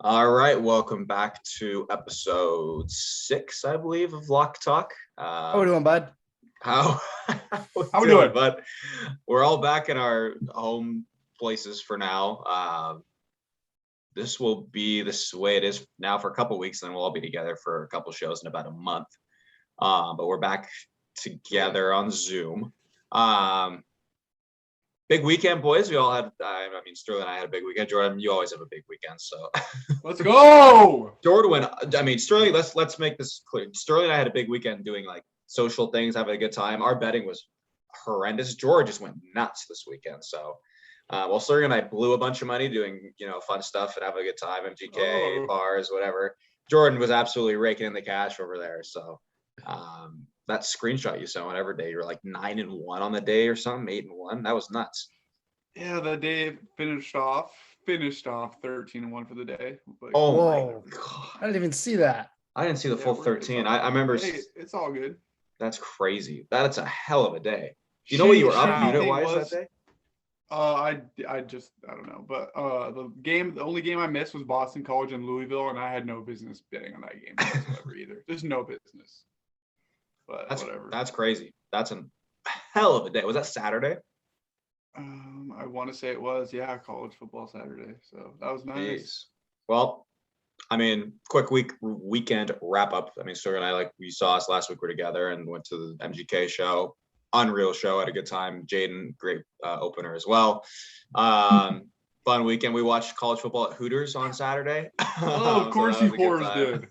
All right, welcome back to episode 6, I believe, of Lock Talk. How we doing, bud? How How we doing? But we're all back in our home places for now. This will be this way it is now for a couple weeks, and then we'll all be together for a couple shows in about a month. But we're back together on Zoom. Big weekend, boys. We all had, Sterling and I had a big weekend. Jordan, you always have a big weekend, so. Let's go. Sterling, let's make this clear. Sterling and I had a big weekend doing like social things, having a good time. Our betting was horrendous. George just went nuts this weekend. So, while Sterling and I blew a bunch of money doing, fun stuff and having a good time, MGK, bars, whatever. Jordan was absolutely raking in the cash over there. So, that screenshot you sent whatever day you're like 9-1 on the day or something, 8-1. That was nuts. Yeah, the day finished off 13-1 for the day. But, oh my God. I didn't even see that. I didn't see the full 13. I remember. Hey, it's all good. That's crazy. That's a hell of a day. Do you know what you were up unit wise that day? I don't know, but the only game I missed was Boston College and Louisville, and I had no business betting on that game whatsoever either. There's no business. But whatever. That's crazy. That's a hell of a day. Was that Saturday? I want to say it was, college football Saturday. So that was nice. Jeez. Well, quick weekend wrap up. Sterling and I, like we saw us last week, we're together and went to the MGK show. Unreal show, had a good time. Jaden, great opener as well. Fun weekend. We watched college football at Hooters on Saturday. Oh, of course you whores did.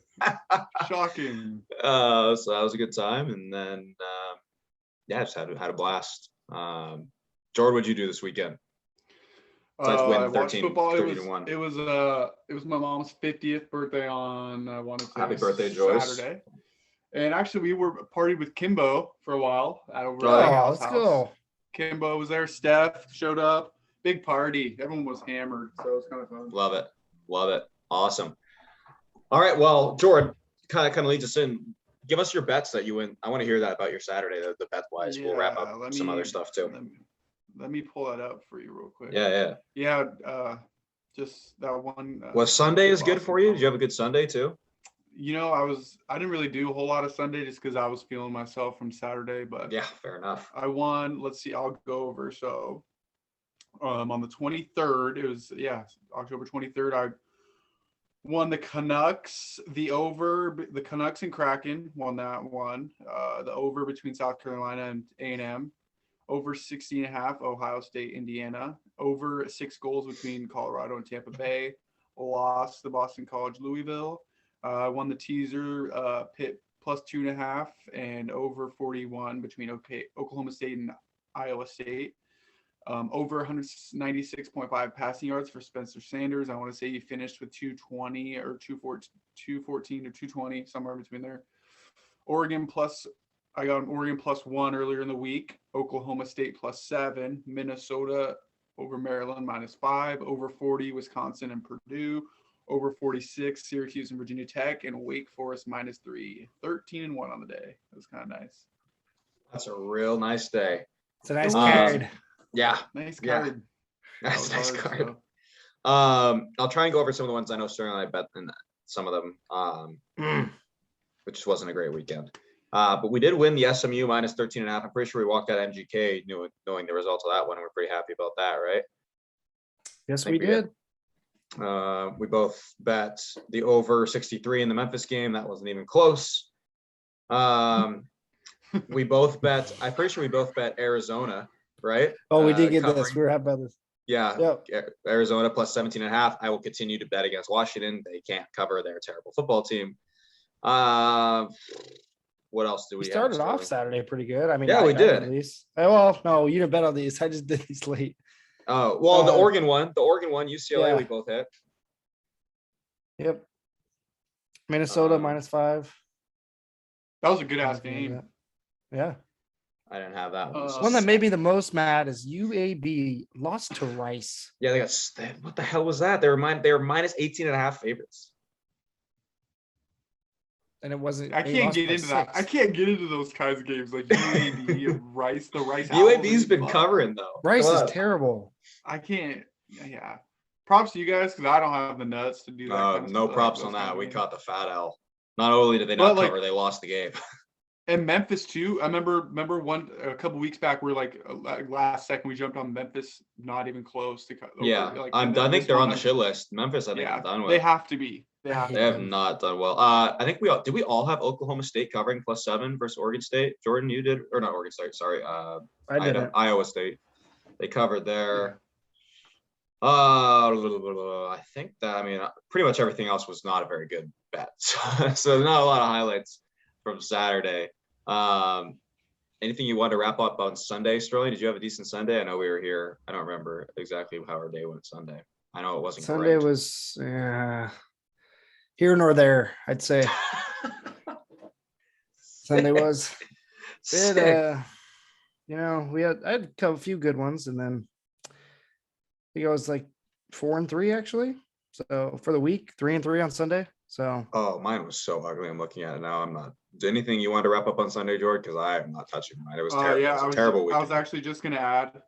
Shocking. So that was a good time, and then just had a blast. Jordan, what'd you do this weekend? I watched football. It was my mom's 50th birthday on I want to say happy birthday, Joyce. Saturday. And actually, we were partied with Kimbo for a while at over let's go. Kimbo was there. Steph showed up. Big party. Everyone was hammered, so it was kind of fun. Love it. Awesome. All right. Well, Jordan, kind of leads us in. Give us your bets that you win. I want to hear that about your Saturday. The bet wise. We'll wrap up some other stuff too. Let me pull that up for you real quick. Yeah. Just that one. Was Sunday is good for you? Did you have a good Sunday too? I didn't really do a whole lot of Sunday just because I was feeling myself from Saturday, but yeah, fair enough. I won. Let's see, I'll go over. So on the 23rd, it was October 23rd, I won the Canucks, the Canucks and Kraken won that one. The over between South Carolina and A&M, over 60.5 Ohio State, Indiana, over 6 goals between Colorado and Tampa Bay, lost the Boston College, Louisville. Won the teaser, Pitt plus 2.5 and over 41 between Oklahoma State and Iowa State. Over 196.5 passing yards for Spencer Sanders. I want to say he finished with 220 or 214 or 220, somewhere between there. I got an Oregon plus 1 earlier in the week. Oklahoma State plus 7. Minnesota over Maryland minus 5. Over 40 Wisconsin and Purdue. Over 46, Syracuse and Virginia Tech, and Wake Forest minus 3. 13-1 on the day. It was kind of nice. That's a real nice day. It's a nice card. Yeah. Nice card. Yeah. Nice card. So. I'll try and go over some of the ones I know Sterling and I bet in some of them, which just wasn't a great weekend. But we did win the SMU minus 13.5. I'm pretty sure we walked out MGK knowing the results of that one, and we're pretty happy about that, right? Yes, we did. We both bet the over 63 in the Memphis game. That wasn't even close. We both bet, I'm pretty sure we both bet Arizona, right? Oh, we did get this. We were happy about this. Yeah. Yep. Arizona plus 17.5. I will continue to bet against Washington. They can't cover their terrible football team. What else do we have? Started off Saturday pretty good. We did. At least. Well, no, you didn't bet on these. I just did these late. Oh, well, the Oregon one, UCLA, we both hit. Yep. Minnesota minus 5. That was a good ass game. Yeah. I didn't have that one. One that made me the most mad is UAB lost to Rice. Yeah, what the hell was that? They were minus 18.5 favorites. And it wasn't. I can't get into that. I can't get into those kinds of games like UAB and Rice. The Rice. UAB's been covering though. Rice is terrible. I can't. Yeah. props to you guys because I don't have the nuts to do that. Kind of No stuff, props those on kind that. of We games. caught the fat L. Not only did they But, not like- cover, they lost the game. And Memphis too. I remember a couple weeks back, we're like last second we jumped on Memphis, not even close to cut. Yeah, Like, I and then think this they're one, on the shit list. Memphis, I think, Yeah, I'm done with. they have to be. They I have. hate They have them. not done well. I think did we all have Oklahoma State covering +7 versus Oregon State? Jordan, you did, or not Oregon State? Sorry, I didn't. Iowa State. They covered there. I think that, I mean, pretty much everything else was not a very good bet. So not a lot of highlights from Saturday. Anything you want to wrap up on Sunday, Sterling? Did you have a decent Sunday? I know we were here. I don't remember exactly how our day went Sunday. I know it wasn't Sunday great. was here nor there, I'd say. Sunday was Sick. I had a few good ones, and then I think I was like 4-3 actually. So for the week, 3-3 on Sunday. So Oh, mine was so ugly. I'm looking at it now. I'm not. Anything you want to wrap up on Sunday, George? Because I am not touching mine. It was terrible. Yeah, it was a terrible I weekend. was actually just gonna add.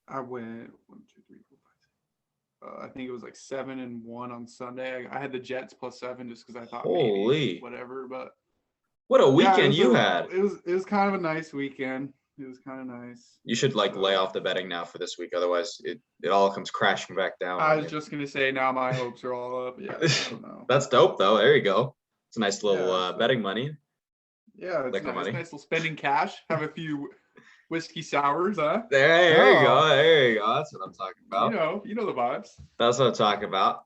I went 1, 2, 3, 4, 5. I think it was like 7-1 on Sunday. I had the Jets +7 just because I thought Holy. maybe whatever. But What a yeah, it weekend was you had. It was kind of a nice weekend. It was kind of nice. You should like So- lay off the betting now for this week. Otherwise, it all comes crashing back down. I on was you. just gonna say now my hopes are all up. Yeah, I don't know. That's dope, though. There you go. It's a nice little Yeah, so- betting money. Yeah, it's liquor nice, money. nice little spending cash. Have a few whiskey sours, huh? There you Oh. go. There you go. That's what I'm talking about. You know the vibes. That's what I'm talking about.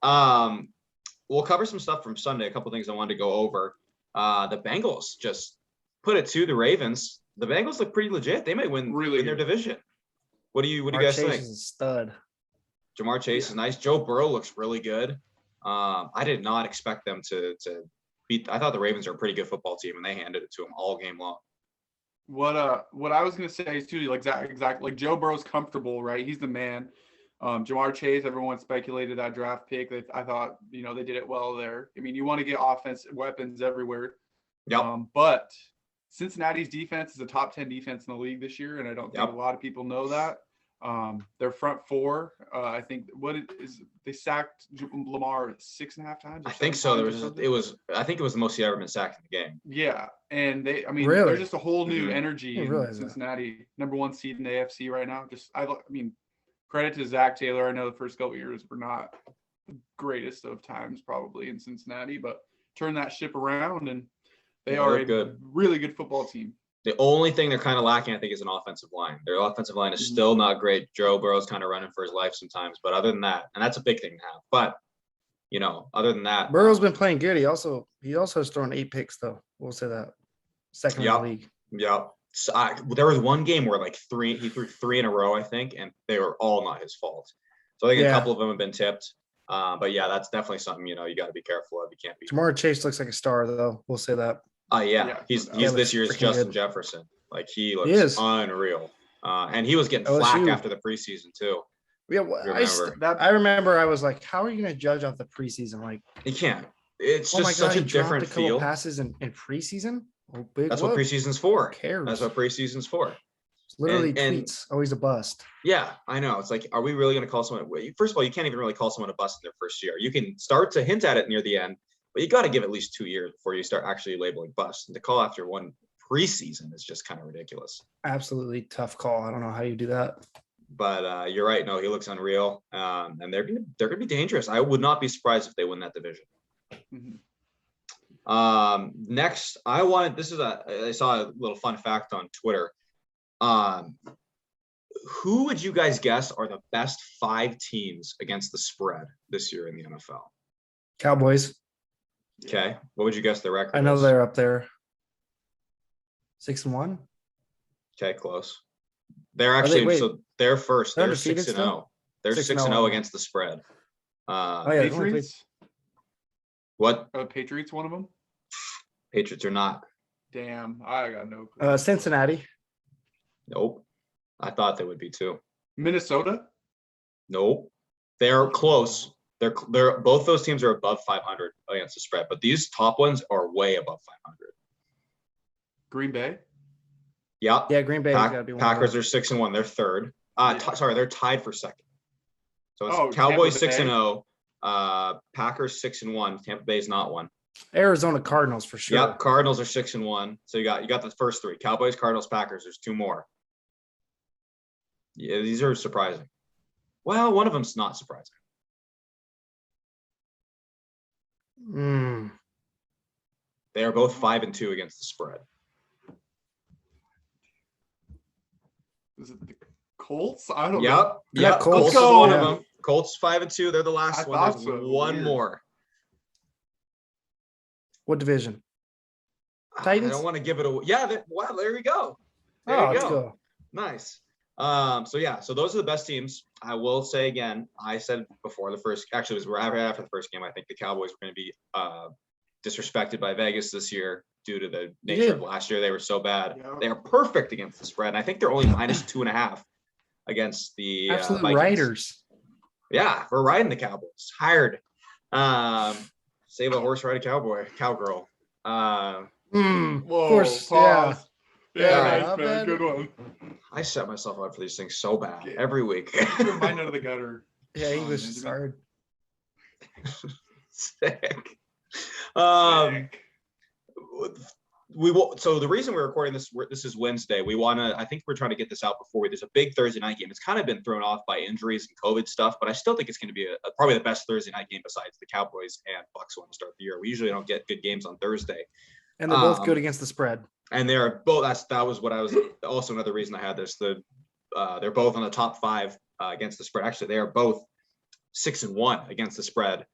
We'll cover some stuff from Sunday. A couple things I wanted to go over. The Bengals just put it to the Ravens. The Bengals look pretty legit. They might win Really their good. division. What do you Mark guys Chase think? is a stud. Jamar Chase is nice. Joe Burrow looks really good. I did not expect them to beat. I thought the Ravens are a pretty good football team, and they handed it to them all game long. What I was gonna say is too, like exactly like Joe Burrow's comfortable, right? He's the man. Jamar Chase, everyone speculated that draft pick. I thought, they did it well there. I mean, you want to get offense weapons everywhere. Yep. But Cincinnati's defense is a top 10 defense in the league this year, and I don't think Yep. a lot of people know that. Their front four, I think they sacked Lamar 6.5 times. Or I think 7 so. times or something? I think it was the most he ever been sacked in the game. Yeah, and Really? there's just a whole new Mhm. energy Didn't in realize that. Cincinnati, number 1 seed in the AFC right now. Credit to Zach Taylor. I know the first couple years were not the greatest of times probably in Cincinnati, but turn that ship around, and they Yeah, are they're a good. really good football team. The only thing they're kind of lacking, I think, is an offensive line. Their offensive line is Mhm. still not great. Joe Burrow's kind of running for his life sometimes, but other than that, and that's a big thing to have. But other than that, Burrow's been playing good. He also has thrown 8 picks though. We'll say that. Second in Yep. the league. Yeah. So there was one game where he threw 3 in a row, I think, and they were all not his fault. So I think a Yeah. couple of them have been tipped. But yeah, that's definitely something, you got to be careful of. You can't be. Jamar Chase looks like a star though. We'll say that. Yeah. Yeah, He's no doubt. this Yeah, looks year's freaking Justin good. Jefferson. Like he looks is. unreal. And he was getting LSU. flack after the preseason too. Yeah, Remember. I remember. I was like, "How are you going to judge off the preseason?" Like, He can't. It's oh my just god, such a he dropped different a couple feel. passes in preseason. Oh, big That's whoop. what preseason's for. Who cares? That's what preseason's for. It's literally and- tweets. Always a bust. Yeah, I know. It's like, are we really going to call someone? First of all, you can't even really call someone a bust in their first year. You can start to hint at it near the end, but you got to give at least 2 years before you start actually labeling bust. And to call after one preseason is just kind of ridiculous. Absolutely tough call. I don't know how you do that. But you're right. No, he looks unreal, and they're gonna be dangerous. I would not be surprised if they win that division. Mhm. Next, I saw a little fun fact on Twitter. Who would you guys guess are the best 5 teams against the spread this year in the NFL? Cowboys. Okay, what would you guess the record? I know is? they're up there. 6-1. Okay, close. They're they- actually wait. so they're first. They're They're undefeated 6-0. still? They're 6-0, 6-0 okay. against the spread. Oh yeah, they only played- Patriots. What? Patriots, one of them. Patriots are not. Damn, I got no clue. Cincinnati. Nope. I thought they would be too. Minnesota. Nope. They're close. They're both those teams are above 500 against the spread, but these top ones are way above 500. Green Bay. Yeah. Yeah, Green Bay's got to be one. Packers are 6-1. They're third. Yeah. Sorry, they're tied for second. So it's Oh, Cowboys Tampa 6-0, Bay. Packers 6-1. Tampa Bay's not one. Arizona Cardinals for sure. Yep, Cardinals are 6-1. So you got the first three: Cowboys, Cardinals, Packers. There's two more. Yeah, these are surprising. Well, one of them's not surprising. Mm. They are both 5-2 against the spread. Is it the Colts? I don't know. Yep. Yeah, Yep. Colts. Colts is Go. one of Yeah. them. Colts 5-2. They're the last I one. thought There's so. one Weird. more. What division? I Titans? don't want to give it away. Yeah. Wow. There we go. There Oh, you let's go. go. Nice. So those are the best teams. I will say again, I said before the first, actually it was right after the first game, I think the Cowboys were going to be disrespected by Vegas this year due to the nature of last year. They were so bad. Yeah. They are perfect against the spread. And I think they're only -2.5 against the Absolute Vikings. writers. Yeah, we're riding the Cowboys. Hired. Save a horse, ride a cowgirl. Of Whoa, course. pause. Yeah. Yeah, Alright. nice, man. Good one. I set myself up for these things so bad Okay. every week. Your mind out of the gutter. Yeah. English is Benjamin. hard. Sick. Sick. We will. So the reason we're recording this is Wednesday. I think we're trying to get this out before there's a big Thursday night game. It's kind of been thrown off by injuries and COVID stuff, but I still think it's going to be probably the best Thursday night game besides the Cowboys and Bucks one to start the year. We usually don't get good games on Thursday. And they're both good against the spread. And they're both. That was what I was. Also another reason I had this. They're both on the top 5 against the spread. Actually, they are both 6-1 against the spread.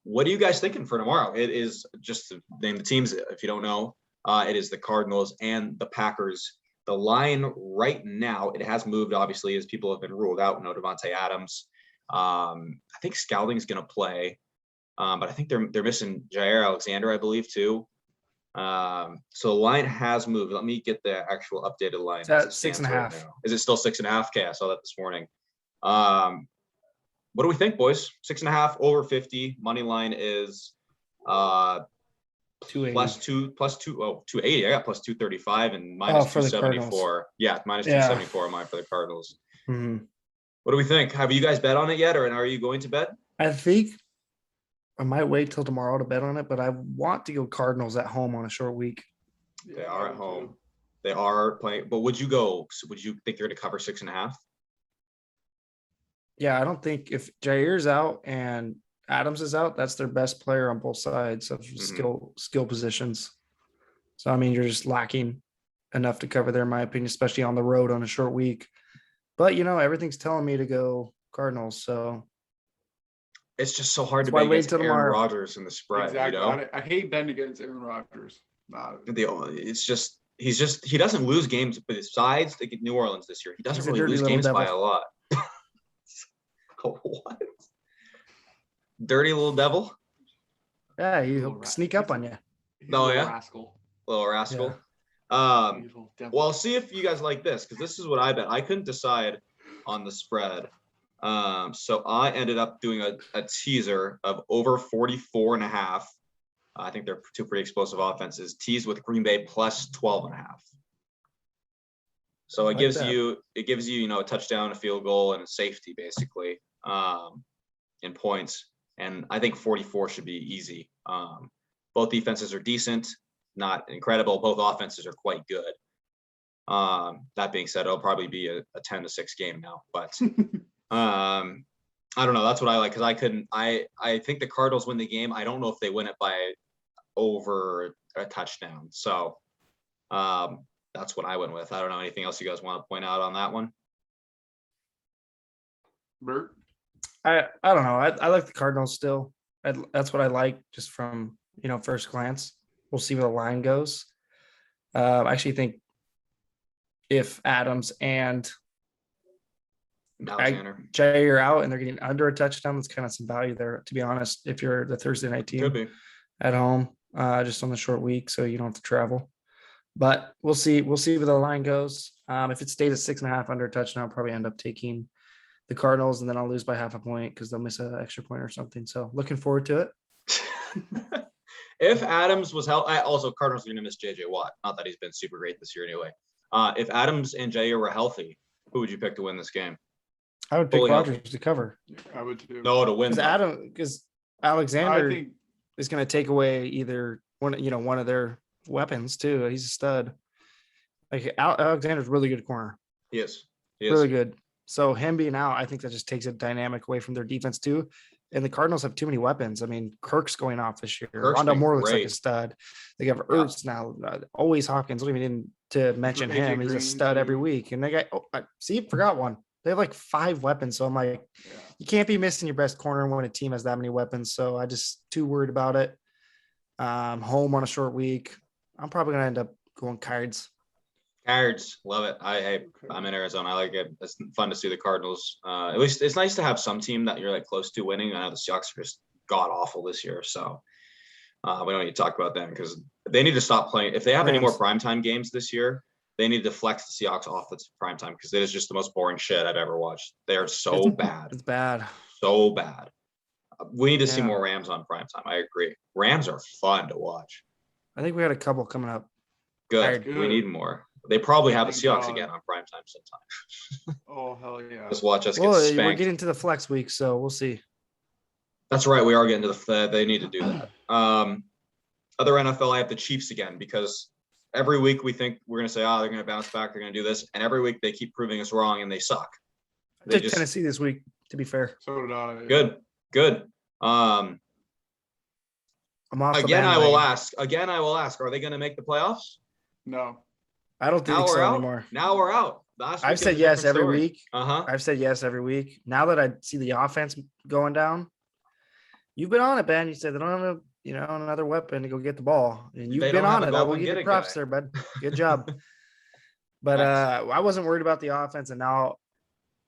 What are you guys thinking for tomorrow? It is, just to name the teams, if you don't know, it is the Cardinals and the Packers. The line right now, it has moved, obviously, as people have been ruled out. No Devontae Adams. I think Scouting's going to play, but I think they're missing Jair Alexander, I believe, too. So the line has moved. Let me get the actual updated line. It's at as it stands 6.5. right now. Is it still 6.5? Okay, I saw that this morning. What do we think, boys? 6.5 over 50. Money line is 280. +280. I got +235 and minus for the 274. Yeah, minus Yeah. 274 on mine for the Cardinals. Mhm. What do we think? Have you guys bet on it yet, or are you going to bet? I think I might wait till tomorrow to bet on it, but I want to go Cardinals at home on a short week. They are at home. They are playing. But would you think they're going to cover 6.5? Yeah, I don't think if Jair's out and Adams is out, that's their best player on both sides of skill positions. So I mean, you're just lacking enough to cover there, in my opinion, especially on the road on a short week. But everything's telling me to go Cardinals. So It's just so hard to why bet wait against till Aaron tomorrow? Rodgers in the spread. Exactly. I hate betting against Aaron Rodgers. It's just he doesn't lose games besides New Orleans this year. He doesn't He's a really dirty lose little games by a devil. lot. What? Dirty little devil? Yeah, he'll sneak up on you. Oh, yeah? Rascal. Little rascal. Little devil. Well, I'll see if you guys like this, because this is what I bet. I couldn't decide on the spread. So I ended up doing a teaser of over 44.5. I think they're two pretty explosive offenses. Teased with Green Bay plus 12.5. So it gives you a touchdown, a field goal, and a safety basically in points. And I think 44 should be easy. Both defenses are decent, not incredible. Both offenses are quite good. That being said, it'll probably be a 10-6 game now. But I don't know. That's what I like, because I think the Cardinals win the game. I don't know if they win it by over a touchdown. So that's what I went with. I don't know anything else you guys want to point out on that one. Bert? I don't know. I like the Cardinals still. That's what I like just from first glance. We'll see where the line goes. I actually think if Adams and Alexander Jay are out and they're getting under a touchdown, that's kind of some value there, to be honest, if you're the Thursday night team. Could be at home, just on the short week, so you don't have to travel. But we'll see where the line goes. If it stays at 6.5 under a touchdown, I'll probably end up taking the Cardinals, and then I'll lose by half a point because they'll miss an extra point or something. So looking forward to it. If Adams was healthy, also Cardinals are going to miss JJ Watt. Not that he's been super great this year anyway. If Adams and Jair were healthy, who would you pick to win this game? I would pick Fully healthy. Rodgers to cover I would too. No, to win. because I Alexander think is going to take away either one of their weapons too. He's a stud. Like Alexander's really good corner, He is. He is. really good. So him being out, I think that just takes a dynamic away from their defense too. And the Cardinals have too many weapons. I mean, Kirk's going off this year. Kirk's Rondo been Moore looks like a great. stud. They have Ertz now. Always Hopkins. Don't even need to mention AJ him. He's a Green, stud every too. week. And they got forgot one. They have like 5 weapons. So I'm like, yeah. you can't be missing your best corner when a team has that many weapons. So I just too worried about it. Home on a short week. I'm probably gonna end up going Cards. Cards, love it. I'm in Arizona. I like it. It's fun to see the Cardinals. At least it's nice to have some team that you're like close to winning. I know the Seahawks are just god awful this year, so we don't need to talk about them because they need to stop playing. If they have any more primetime games this year, they need to flex the Seahawks off the primetime because it is just the most boring shit I've ever watched. They are so bad. It's bad. So bad. We need to see more Rams on primetime. I agree. Rams are fun to watch. I think we had a couple coming up. Good. We need more. They probably have the Thank Seahawks God. again on primetime sometime. Oh hell yeah! Just watch us get Well, we're spanked. getting to the flex week, so we'll see. That's right. We are getting to the. They need to do that. Other NFL, I have the Chiefs again because every week we think we're going to say, oh, they're going to bounce back. They're going to do this, and every week they keep proving us wrong and they suck. I took Tennessee this week. To be fair, So did I. Good. I'm off Again, I will ask. Are they going to make the playoffs? No. I don't think so anymore. Now we're out. I've said yes every week. Uh-huh. I've said yes every week. Now that I see the offense going down, you've been on it, Ben. You said they don't have another weapon to go get the ball, and you've been on it. I will give you props there, bud. Good job. But I wasn't worried about the offense, and now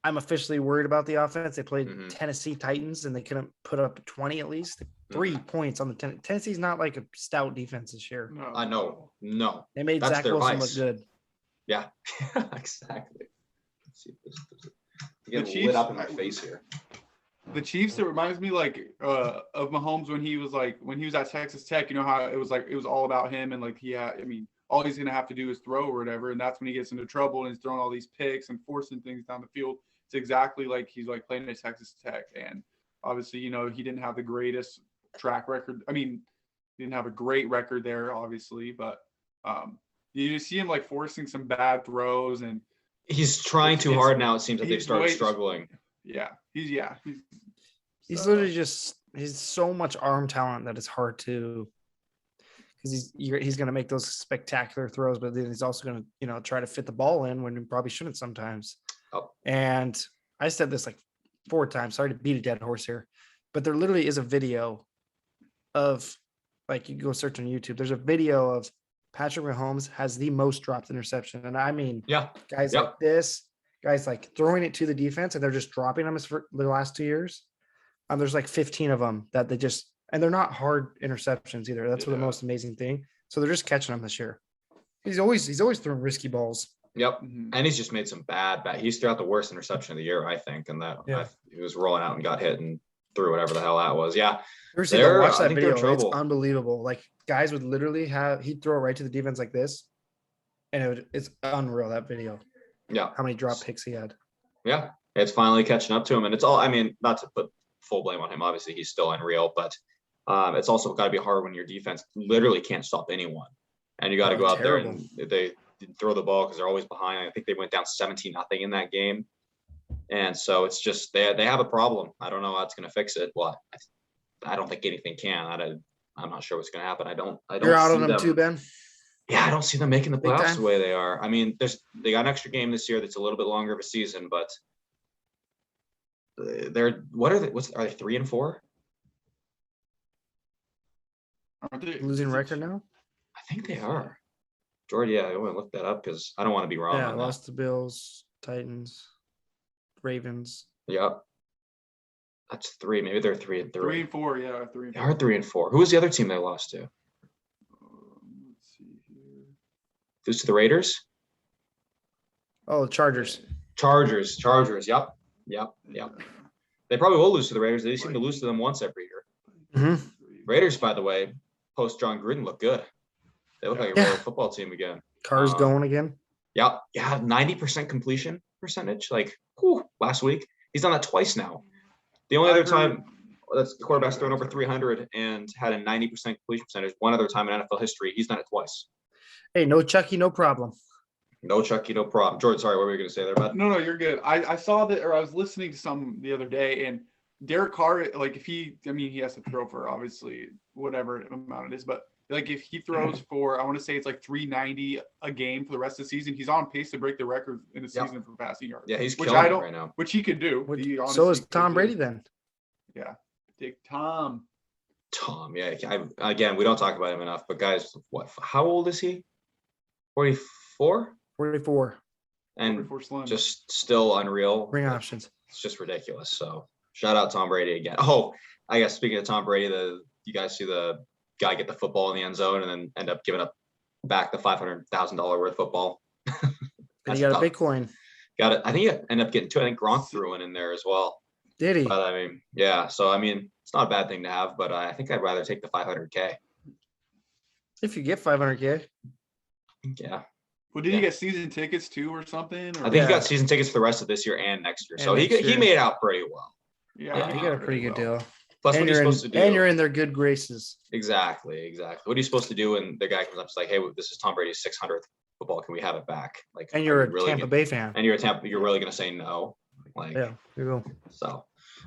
I'm officially worried about the offense. They played Tennessee Titans, and they couldn't put up 20 at least. 3 points on the Tennessee's not like a stout defense this year. No. I know. No. They made Zach Wilson look good. Yeah, exactly. Let's see if this The lit up in my face here. The Chiefs, it reminds me of Mahomes when he was at Texas Tech. You know how it was all about him and all he's gonna have to do is throw or whatever, and that's when he gets into trouble and he's throwing all these picks and forcing things down the field. It's exactly like he's like playing at Texas Tech, and obviously he didn't have the greatest track record. I mean, he didn't have a great record there, obviously, but you just see him like forcing some bad throws, and he's trying too hard now. It seems that they've started struggling. Yeah, he's literally he's so much arm talent that it's hard to, because he's going to make those spectacular throws, but then he's also going to try to fit the ball in when he probably shouldn't sometimes. Oh. And I said this like 4 times. Sorry to beat a dead horse here, but there literally is a video of, like, you go search on YouTube. There's a video of Patrick Mahomes has the most dropped interception, and I mean, guys like this, guys like throwing it to the defense, and they're just dropping them for the last 2 years. There's like 15 of them that they just, and they're not hard interceptions either. That's the most amazing thing. So they're just catching them this year. He's always throwing risky balls. Yep. And he's just made some bad. He's throughout the worst interception of the year, I think. And he was rolling out and got hit and threw whatever the hell that was. Yeah. Watch that video. It's unbelievable. Like, guys would literally he'd throw it right to the defense like this. And it's unreal, that video. Yeah. How many drop picks he had. Yeah. It's finally catching up to him. And it's all, I mean, not to put full blame on him. Obviously, he's still unreal, but it's also got to be hard when your defense literally can't stop anyone. And you got to go out there and they throw the ball because they're always behind. I think they went down 17-0 in that game. And so it's just they have a problem. I don't know how it's going to fix it. Well, I don't think anything can. I'm not sure what's going to happen. I don't. You're out on them too, Ben? Yeah, I don't see them making the playoffs the way they are. I mean, they got an extra game this year that's a little bit longer of a season, but are they 3-4? Aren't they losing record now? I think they are. Jordy, I want to look that up because I don't want to be wrong. Yeah, lost to Bills, Titans, Ravens. Yep. That's 3. Maybe they're 3-3. 3-4, yeah. 3-4. They are 3-4. Who was the other team they lost to? Let's see here. Lose to the Raiders? Oh, the Chargers. Chargers. Yep. They probably will lose to the Raiders. They seem to lose to them once every year. Mm-hmm. Raiders, by the way, post John Gruden, look good. They look like a real football team again. Carr's going again. Yeah, 90% completion percentage. Like, last week. He's done that twice now. The only I other heard- time that's the quarterback's thrown over 300 and had a 90% completion percentage. One other time in NFL history, he's done it twice. Hey, no Chucky, no problem. No Chucky, no problem. George, sorry, what were you going to say there, bud? No, you're good. I saw that, or I was listening to some the other day, and Derek Carr, like if he has to throw for obviously whatever amount it is, but like if he throws for, I want to say it's like 390 a game for the rest of the season, he's on pace to break the record in the season for passing yards. Yeah, he's which killing I it don't, right now. which he could do. So is Tom Brady then. Yeah, Dick Tom. Tom, yeah. Again, we don't talk about him enough, but guys, how old is he? 44? 44. And 44 slim. just still unreal. Ring options. It's just ridiculous. So shout out Tom Brady again. Oh, I guess speaking of Tom Brady, you guys see the guy get the football in the end zone and then end up giving up back the $500,000 worth of football. And he got a Bitcoin. Got it. I think he ended up getting two. I think Gronk threw one in there as well. Did he? But I mean, yeah. So I mean, it's not a bad thing to have, but I think I'd rather take the 500K. If you get 500K. Yeah. Well, did he get season tickets too or something? Or? I think he got season tickets for the rest of this year and next year. So And he made out pretty well. Yeah, he got a pretty good deal. Plus, And what are you supposed to do? And you're in their good graces. Exactly. What are you supposed to do when the guy comes up and like, hey, this is Tom Brady's 600th football. Can we have it back? Like, And you're a really Tampa Bay fan. And you're really going to say no? Like, Yeah, you go. So.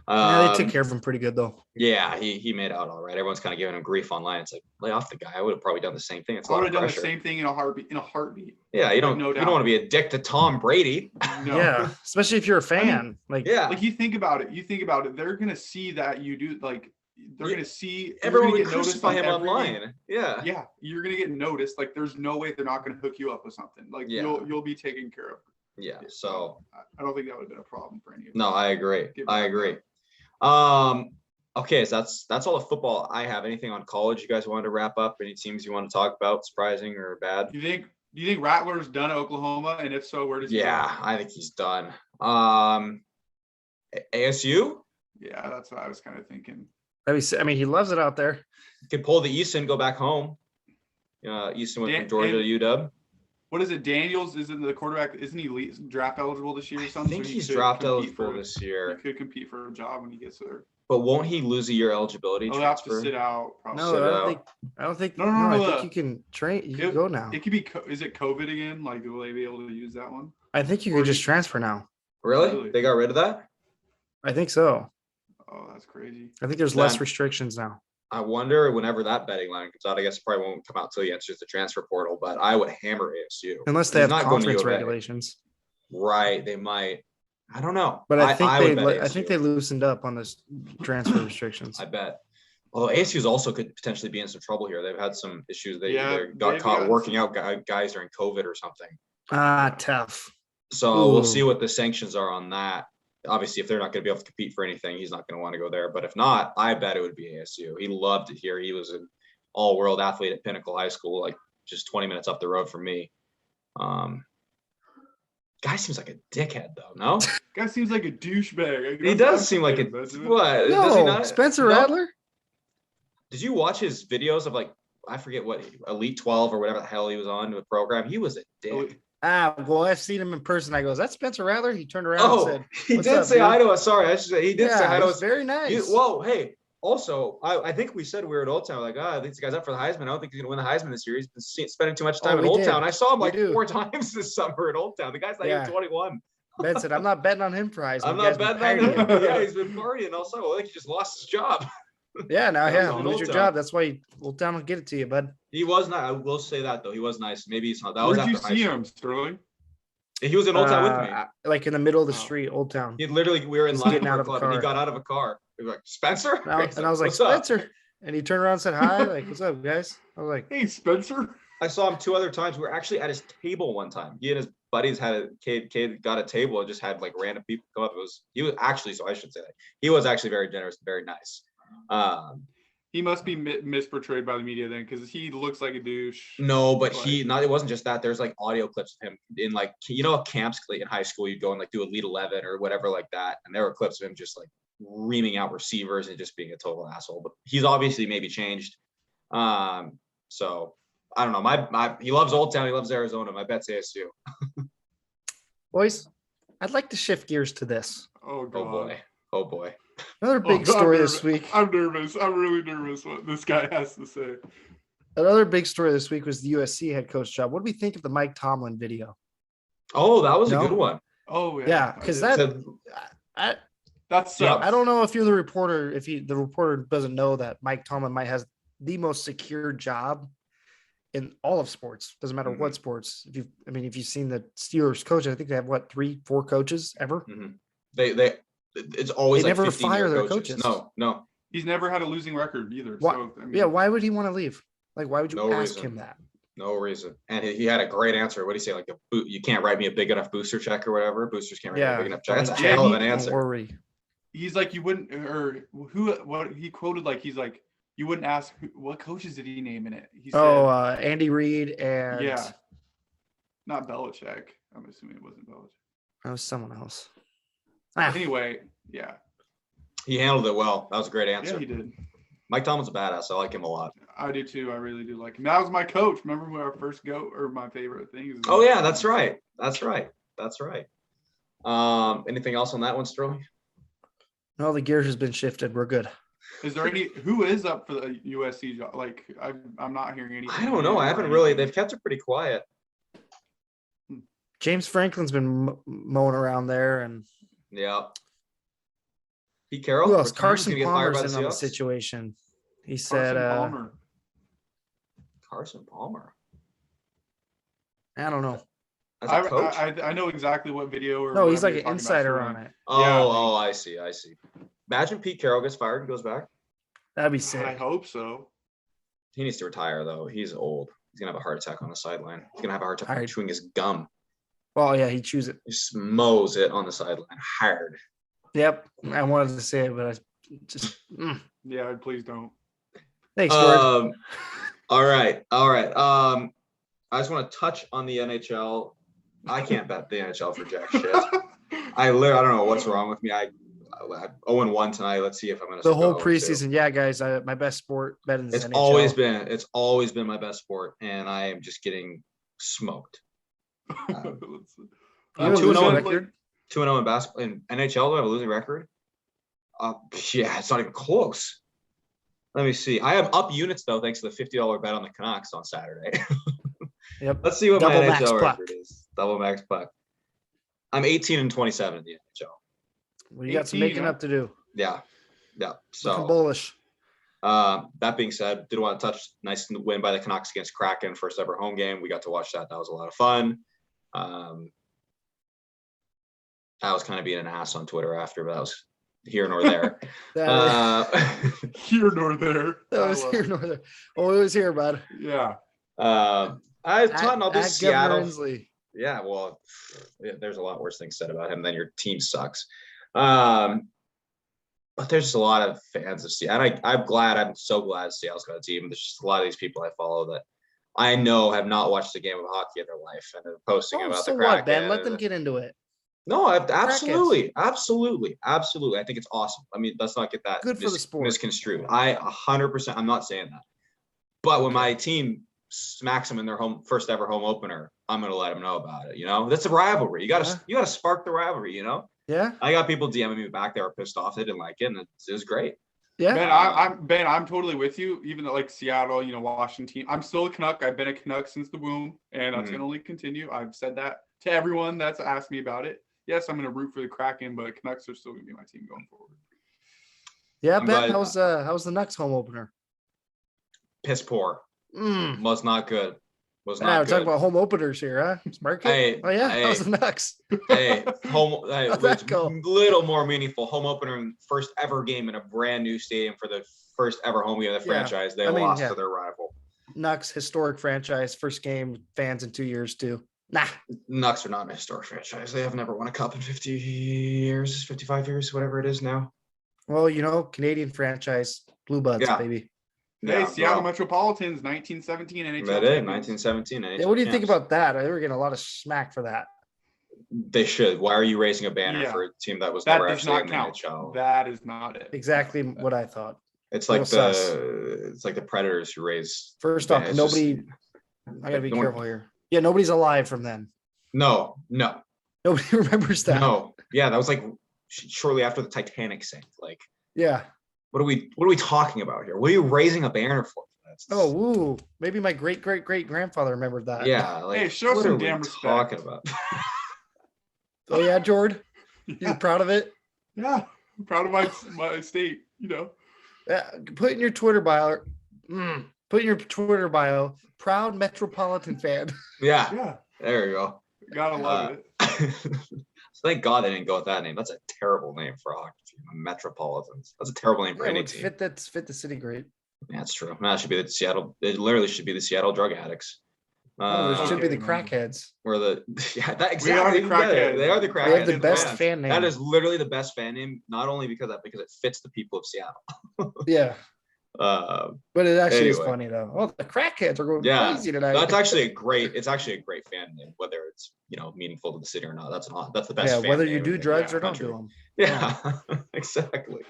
Yeah, they took care of him pretty good though. Yeah, he made out all right. Everyone's kind of giving him grief online. It's like, lay off the guy. I would have probably done the same thing. It's I would have done the same thing in a heartbeat. Yeah, you don't want to be a dick to Tom Brady. No. Yeah, especially if you're a fan. Like you think about it. They're gonna see that you do like. They're gonna see everyone would crucify him online. Yeah. Yeah, you're gonna get noticed. Like, there's no way they're not gonna hook you up with something. Like, you'll be taken care of. Yeah. So I don't think that would have been a problem for any of them. No, I agree. Okay, so that's all the football I have. Anything on college you guys wanted to wrap up? Any teams you want to talk about, surprising or bad? Do you think Rattler's done at Oklahoma? And if so, where does he go? I think he's done. ASU? Yeah, that's what I was kind of thinking. I mean, he loves it out there. Could pull the Easton, go back home. Easton went from Georgia to UW. What is it? Daniels isn't the quarterback. Isn't he draft eligible this year or something? I think he's draft eligible this year. He could compete for a job when he gets there. But won't he lose a year eligibility? He'll have to sit out. Probably. No, I don't think. No, I think you can train. You can go now. It could be. Is it COVID again? Like, will they be able to use that one? I think you could just transfer now. Really? They got rid of that? I think so. Oh, that's crazy. I think there's less restrictions now. I wonder whenever that betting line comes out. I guess it probably won't come out till he enters the transfer portal. But I would hammer ASU unless they have conference regulations. Right? They might. I don't know. But I think they loosened up on this transfer restrictions. I bet. Although ASU's also could potentially be in some trouble here. They've had some issues. They got caught working out guys during COVID or something. Tough. So we'll see what the sanctions are on that. Obviously, if they're not going to be able to compete for anything, he's not going to want to go there. But if not, I bet it would be ASU. He loved it here. He was an all-world athlete at Pinnacle High School, like just 20 minutes up the road from me. Guy seems like a dickhead, though. No, guy seems like a douchebag. He does seem like a what? No, does he not? Spencer Rattler. Did you watch his videos of like I forget what Elite 12 or whatever the hell he was on the program? He was a dick. Well, I've seen him in person. I goes, "That's Spencer Rattler." He turned around and said, he did say hi to us. Sorry, I should say he did say hi to us. Very nice. Whoa, hey. Also, I think we said we were at Old Town. Like, I think this guy's up for the Heisman. I don't think he's going to win the Heisman this year. He's been spending too much time at Old Town. I saw him like 4 times this summer at Old Town. The guy's not even 21. Ben said, "I'm not betting on him for Heisman." I'm not betting on him. Yeah, he's been partying also. I think he just lost his job. Yeah, lose your job. That's why Old Town will get it to you, bud. He was not. I will say that though. He was nice. Maybe he's not. That Where'd you see him, Sterling? He was in Old Town with me. Like in the middle of the street, Old Town. We were in line for a club, and he got out of a car. He was like, Spencer? And I was like, Spencer. And he turned around and said hi. Like, what's up, guys? I was like, hey, Spencer. I saw him 2 other times. We were actually at his table one time. He and his buddies had Cade got a table and just had like random people come up. He was actually, so I should say that. He was actually very generous, very nice. He must be misportrayed by the media then, because he looks like a douche. No, but it wasn't just that. There's like audio clips of him in like, camps in high school, you'd go and like do Elite 11 or whatever like that. And there were clips of him just like reaming out receivers and just being a total asshole. But he's obviously maybe changed. So I don't know. He loves Old Town. He loves Arizona. My bet's ASU. Boys, I'd like to shift gears to this. Oh Oh god. boy. Oh boy. Another big I'm story nervous. this week. I'm nervous. I'm really nervous what this guy has to say. Another big story this week was the USC head coach job. What do we think of the Mike Tomlin video? Oh, that was a No? good one. Oh yeah. Yeah, I because did. that So, I, That sucks. I don't know if you're the reporter, if the reporter doesn't know that Mike Tomlin might has the most secure job in all of sports. Doesn't matter what sports. If you've seen the Steelers coach, I think they have what 3-4 coaches ever. it's always They like never 15-year fire their coaches. coaches. No. He's never had a losing record either. Why, So I mean, yeah, why would he want to leave? Like, why would you No ask reason. him that? No reason. And he had a great answer. What do you say? Like you can't write me a big enough booster check or whatever. Boosters can't write me a big enough check. That's a hell of an Don't answer. worry. he's like you wouldn't or what he quoted like he's like you wouldn't ask what coaches did he name in it. He said, Andy Reid and yeah, not Belichick. I'm assuming it wasn't Belichick. that was someone else. Anyway, yeah. He handled it well. That was a great answer. Yeah, he did. Mike Tomlin's a badass. I like him a lot. I do too. I really do like him. That was my coach. Remember when our first my favorite thing? Oh yeah, that's right. That's right. Anything else on that one, Sterling? No, the gears has been shifted. We're good. Is there who is up for the USC job? Like I'm not hearing anything. I don't know. I haven't really. They've kept it pretty quiet. James Franklin's been mowing around there, and Yeah. Pete Carroll. who else? returns, Carson gonna get fired Palmer's by in on the Seahawks? situation. He said, Carson Palmer. I don't know. As a coach? I know exactly what video or No, he's whatever like you're an talking about, insider Sterling. on it. Oh, I see. Imagine Pete Carroll gets fired and goes back. That'd be I sick. hope so. He needs to retire though. He's old. He's gonna have a heart attack on the sideline. He's gonna have a heart attack Hard. chewing his gum. Well, yeah, he chews it. He just mows it on the sideline hard. Yep. I wanted to say it, but I just Yeah, please don't. thanks, George. All right. I just want to touch on the NHL. I can't bet the NHL for jack shit. I don't know what's wrong with me. I 0-1 tonight. Let's see if I'm gonna. The whole go preseason, yeah, guys. My best sport betting is It's NHL. always been my best sport, and I am just getting smoked. You I'm have a 2-0 losing in- record? 2-0 in basketball. In NHL, do I have a losing record? Yeah, it's not even close. Let me see. I have up units though, thanks to the $50 bet on the Canucks on Saturday. Yep. Let's see what Double my max NHL puck. record is. Double max puck. I'm 18-27 in the NHL. Well, you got some 18, making huh? up to do. Yeah. Looking So bullish. that being said, did want to touch nice win by the Canucks against Kraken, first ever home game. We got to watch that. That was a lot of fun. I was kind of being an ass on Twitter after, but that was here nor there. Here nor there. That was here nor there. Oh, it was here, bud. Yeah. I thought I'll do At Seattle. Governor Inslee. Yeah, well, there's a lot worse things said about him than your team sucks. But there's just a lot of fans of Seattle. And I'm so glad Seattle's got a team. There's just a lot of these people I follow that I know have not watched a game of hockey in their life and are posting about So the what, Kraken. Ben? Let them get into it. No, absolutely. I think it's awesome. I mean, let's not get that Good for the sport. misconstrued. 100%. I'm not saying that. But when my team smacks them in their first ever home opener, I'm gonna let them know about it. You know, that's a rivalry. You gotta spark the rivalry. You know. Yeah. I got people DMing me back. They were pissed off. They didn't like it, and it was great. Yeah. Ben, I'm totally with you. Even though like Seattle, Washington, I'm still a Canuck. I've been a Canuck since the womb, and that's gonna only continue. I've said that to everyone that's asked me about it. Yes, I'm gonna root for the Kraken, but Canucks are still gonna be my team going forward. Yeah, I'm Ben. glad- How's the Nucks home opener? Piss poor. Mm. Was not good. Was Yeah, not we're good. talking about home openers here, huh? Smart kid. Hey, Oh yeah, hey. how's the Nucks? Hey, How'd that it's go? little more meaningful. Home opener and first ever game in a brand new stadium for the first ever home game of the Yeah. franchise. They I mean, lost yeah. to their rival. Nucks historic franchise, first game, fans in 2 years too. Nah. Nucks are not an historic franchise. They have never won a cup in 50 years, 55 years, whatever it is now. Well, Canadian franchise, Blue Buds, Yeah. baby. Hey, Yeah, Seattle well, Metropolitans, 1917 NHL. that is champions. 1917. Yeah, what do you think champs. about that? They were getting a lot of smack for that. They should. Why are you raising a banner Yeah. for a team that was That never does actually not in the count. NHL? That is not it. Exactly what I thought. It's like little sus. it's like the Predators who raise. First off, it's just- nobody. I gotta be no one- careful here. Yeah, nobody's alive from then. No. Nobody remembers that. No. Yeah, that was like shortly after the Titanic sank. Like, Yeah. what are we talking about here? What are you raising a banner for? Oh, woo. Maybe my great grandfather remembered that. Yeah. Like, Hey, show what some are we damn respect. talking about? Oh yeah, Jordan. Yeah. You're proud of it? Yeah, I'm proud of my state. Yeah. Put in your Twitter bio. Put in your Twitter bio. Proud Metropolitan fan. Yeah. Yeah, There you go. gotta love it. So thank God they didn't go with that name. That's a terrible name for a hockey team. Metropolitans. That's a terrible name for Yeah, any would team. fit the city great. Yeah, that's true. No, it should be the Seattle. It literally should be the Seattle drug addicts. Oh, there should be the Okay, man. crackheads. Or the yeah, that We are exactly. the you get it. crackheads. They are the We crackheads. We have the Crackheads best fans. fan name. That is literally the best fan name, not only because it fits the people of Seattle. Yeah, Uh, but it actually is Anyway. funny though. Oh, the crackheads are going yeah, crazy tonight. that's actually it's actually a great fan name, whether it's meaningful to the city or not. That's the best. Yeah, fan whether name you do in the drugs or don't country. do them. Yeah, exactly.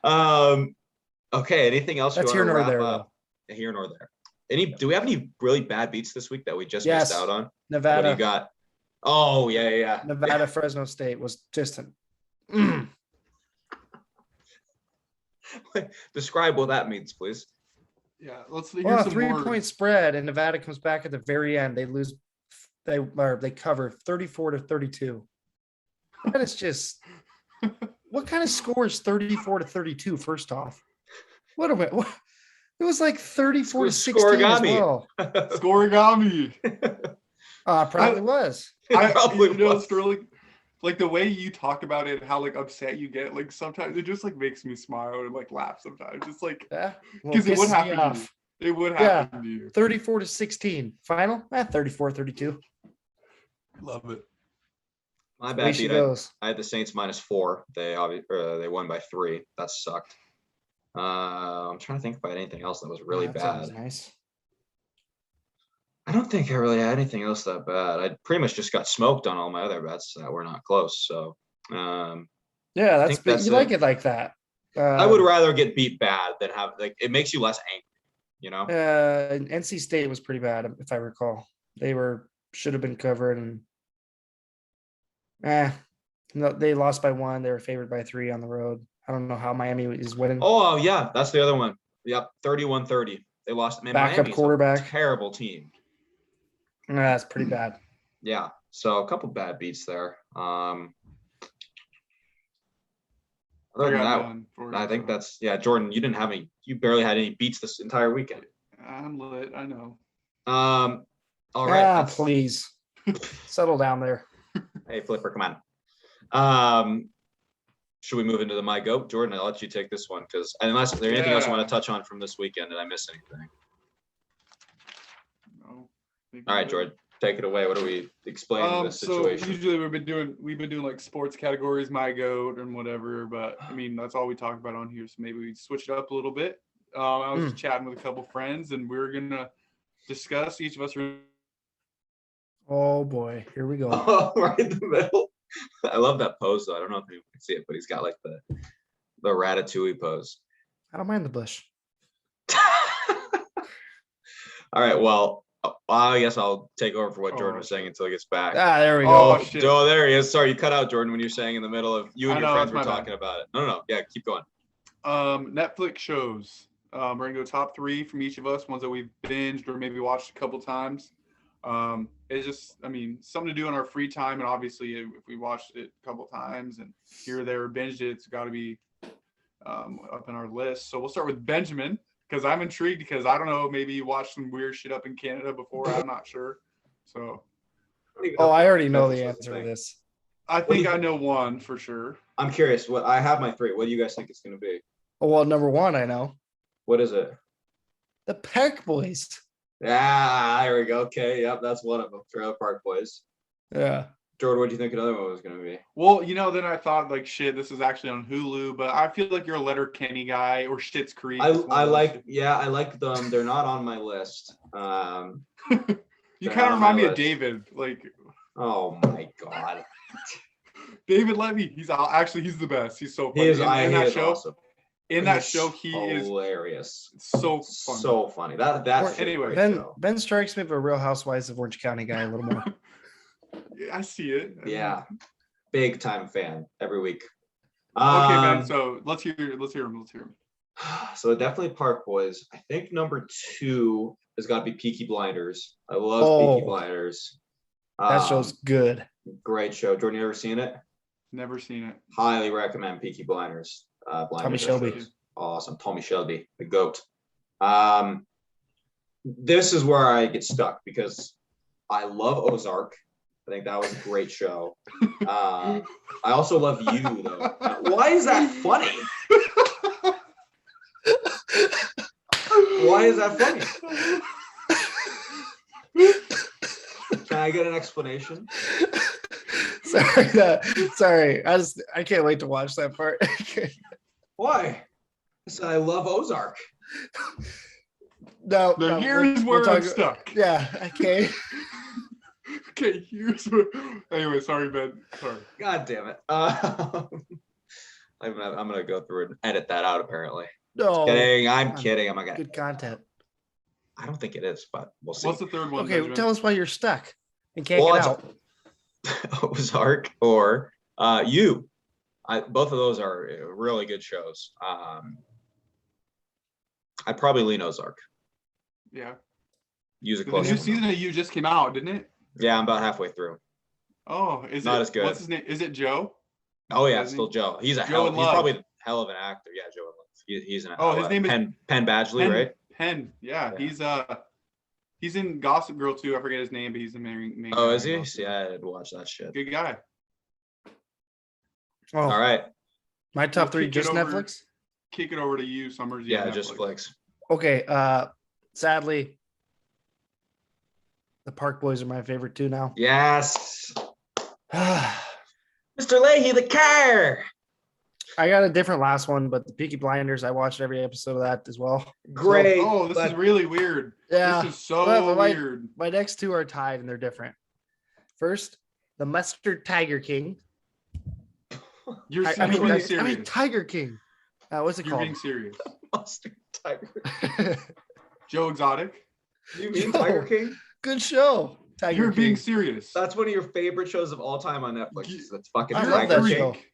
Okay. Anything else? That's you here wanna nor wrap there, up? Here nor there. Do we have any really bad beats this week that we just Yes. missed out on? What do you Nevada, got? Oh yeah. Nevada, Fresno State was just an. Describe what that means, please. Yeah, let's hear Well, a some 3-point words. spread, and Nevada comes back at the very end. They lose. They cover 34-32. That is just. What kind of score is 34-32? First off, what am I? It was like 34-16 as Scorigami. well. Scorigami. Probably was. Probably was. Sterling, like the way you talk about it, how like upset you get, like sometimes it just like makes me smile and like laugh sometimes. It's like Yeah, because it would pisses me happen to off. you. It would Yeah. happen to you. 34-16. Final? 34-32. Love it. My Way bad she beat. goes. I had the Saints -4. They won by 3. That sucked. I'm trying to think if I had anything else that was really That's always bad. nice. I don't think I really had anything else that bad. I pretty much just got smoked on all my other bets that were not close. So Yeah, that's think that's you it. like it like that. I would rather get beat bad than have it makes you less angry, NC State was pretty bad, if I recall. They should have been covered, and no, they lost by 1. They were favored by 3 on the road. I don't know how Miami is winning. Oh yeah, that's the other one. Yep, 31-30. They lost. Man, Backup Miami's quarterback. a terrible team. That's pretty bad. Yeah, so a couple bad beats there. Other I than got that, none for I you, think so. Jordan, you didn't have any. You barely had any beats this entire weekend. I'm lit. I know. All right. that's- Please settle down there. Hey, Flipper, come on. Should we move into the My Goat? Jordan, I'll let you take this one because unless there's anything else you want to touch on from this weekend, did I miss anything? No. All right, Jordan, take it away. What are we explaining this situation? So usually we've been doing like sports categories, my goat and whatever, but I mean that's all we talk about on here. So maybe we switch it up a little bit. I was chatting with a couple friends and we're gonna discuss each of us. Oh boy, here we go. Oh, right in the middle. I love that pose though. I don't know if you can see it, but he's got like the Ratatouille pose. I don't mind the bush. All right, well, I guess I'll take over for what Jordan Oh, was saying until he gets back. There we Oh, go. shit. oh, there he is. Sorry, you cut out, Jordan, when you're saying in the middle of you and I your know, friends that's were my talking bad. about it. No. Yeah, keep going. Netflix shows. We're gonna go top 3 from each of us, ones that we've binged or maybe watched a couple times. It's just, I mean, something to do in our free time, and obviously, if we watched it a couple times and here or there binged it, it's got to be up in our list. So we'll start with Benjamin because I'm intrigued because I don't know, maybe you watched some weird shit up in Canada before. I'm not sure. So Oh, I already know That's the the answer to thing. this. I do think you- I know one for sure. I'm curious. What I have my 3. What do you guys think it's going to be? Oh, well, number 1, I know. What is it? The Peck Boys. There we go. Okay, yep, that's one of them. Trailer Park Boys. Yeah. Jordan, what do you think another one was going to be? Well, then I thought like shit, this is actually on Hulu, but I feel like you're a Letter Kenny guy or Schitt's Creek. I It's one of those like, shit. yeah, I like them. They're not on my list. You they're kind on of my remind me of list. David, like Oh my God. David Levy. He's the best. He's so funny. He is, in he that is show. awesome. In that He's show, he is hilarious. so funny. So funny. That's Anyway, Ben strikes me as a Real Housewives of Orange County guy a little more. I see it. Yeah. Big time fan every week. Okay, man. Um, So let's hear him. so definitely Park Boys. I think number 2 has got to be Peaky Blinders. I love Peaky Oh, Blinders. that show's good. Great show. Jordan, you ever seen it? Never seen it. Highly recommend Peaky Blinders. Tommy Shelby. Awesome. Tommy Shelby, the GOAT. This is where I get stuck because I love Ozark. I think that was a great show. I also love You, though. Why is that funny? Why is that funny? Can I get an explanation? Sorry. I can't wait to watch that part. Why? So I love Ozark. No, Here's where I'm stuck. Yeah, okay. Okay, here's where. Anyway, sorry, Ben. Sorry. God damn it. I'm gonna go through and edit that out. Apparently. No, Kidding. I'm kidding. I'm not gonna. good content. I don't think it is, but we'll see. What's the third one? Okay, Benjamin? tell us why you're stuck and can't Well, get out. Ozark or You. Both of those are really good shows. I'd probably lean Ozark. Yeah. Use a The close new one. season of You just came out, didn't it? Yeah, I'm about halfway through. Oh, is Not it? as good. What's his name? Is it Joe? Oh yeah, Isn't it's he? still Joe. He's a Joe in he's Love. probably a hell of an actor. Yeah, Joe in Love. He's an Oh, his name is Penn Badgley, Penn, right? Penn. Yeah, Yeah. he's in Gossip Girl too. I forget his name, but he's the main Oh, guy is in he? Gossip Yeah, Girl. I had to watch that shit. Good guy. Oh, All right. my top We'll 3 kick it just over- Netflix. Kick it over to you, Summers. Yeah, just flicks. Okay, sadly, the Park Boys are my favorite too now. Yes. I Mr. Leahy, the car. got a different last one, but the Peaky Blinders, I watched every episode of that as well. Great. Oh, this is really weird. Yeah, This is so but weird. my next 2 are tied and they're different. First, the Mustard Tiger King. You're I mean, being serious. Tiger King. What's it You're being called? serious. Mustard Tiger. Joe Exotic. You mean Joe. Tiger King? Good show. Tiger You're King. being serious. That's one of your favorite shows of all time on Netflix. That's fucking I You're love Tiger that King. show. freak.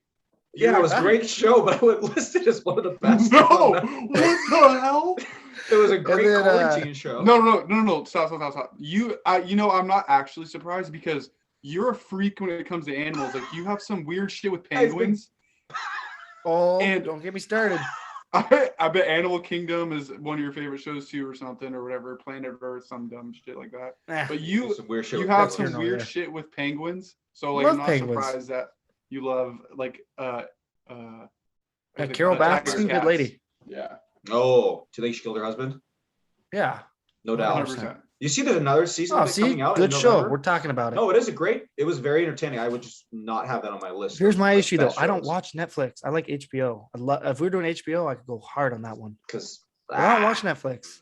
Yeah, it was a great show, but I would list it as one of the best. No, on what Netflix. the hell? It was a great then, quarantine show. No. Stop. You know, I'm not actually surprised because you're a freak when it comes to animals. Like you have some weird shit with penguins. Oh, And- don't get me started. I bet Animal Kingdom is one of your favorite shows too, or something, or whatever. Planet Earth, some dumb shit like that. Eh, But you Some weird shit you with have penguins. some Here nor weird there. shit with penguins. So like Love I'm not penguins. surprised that you love like Carol Tiger Baskin, good cats. lady. Yeah. Oh, do you think she killed her husband? Yeah. No doubt. 100%. You see, there's another season Oh, of it see, coming out. good in show. November? We're talking about it. No, it is a great. It was very entertaining. I would just not have that on my list. Here's my Like, issue though. best I don't shows. watch Netflix. I like HBO. If we were doing HBO, I could go hard on that one. Because But I don't watch Netflix.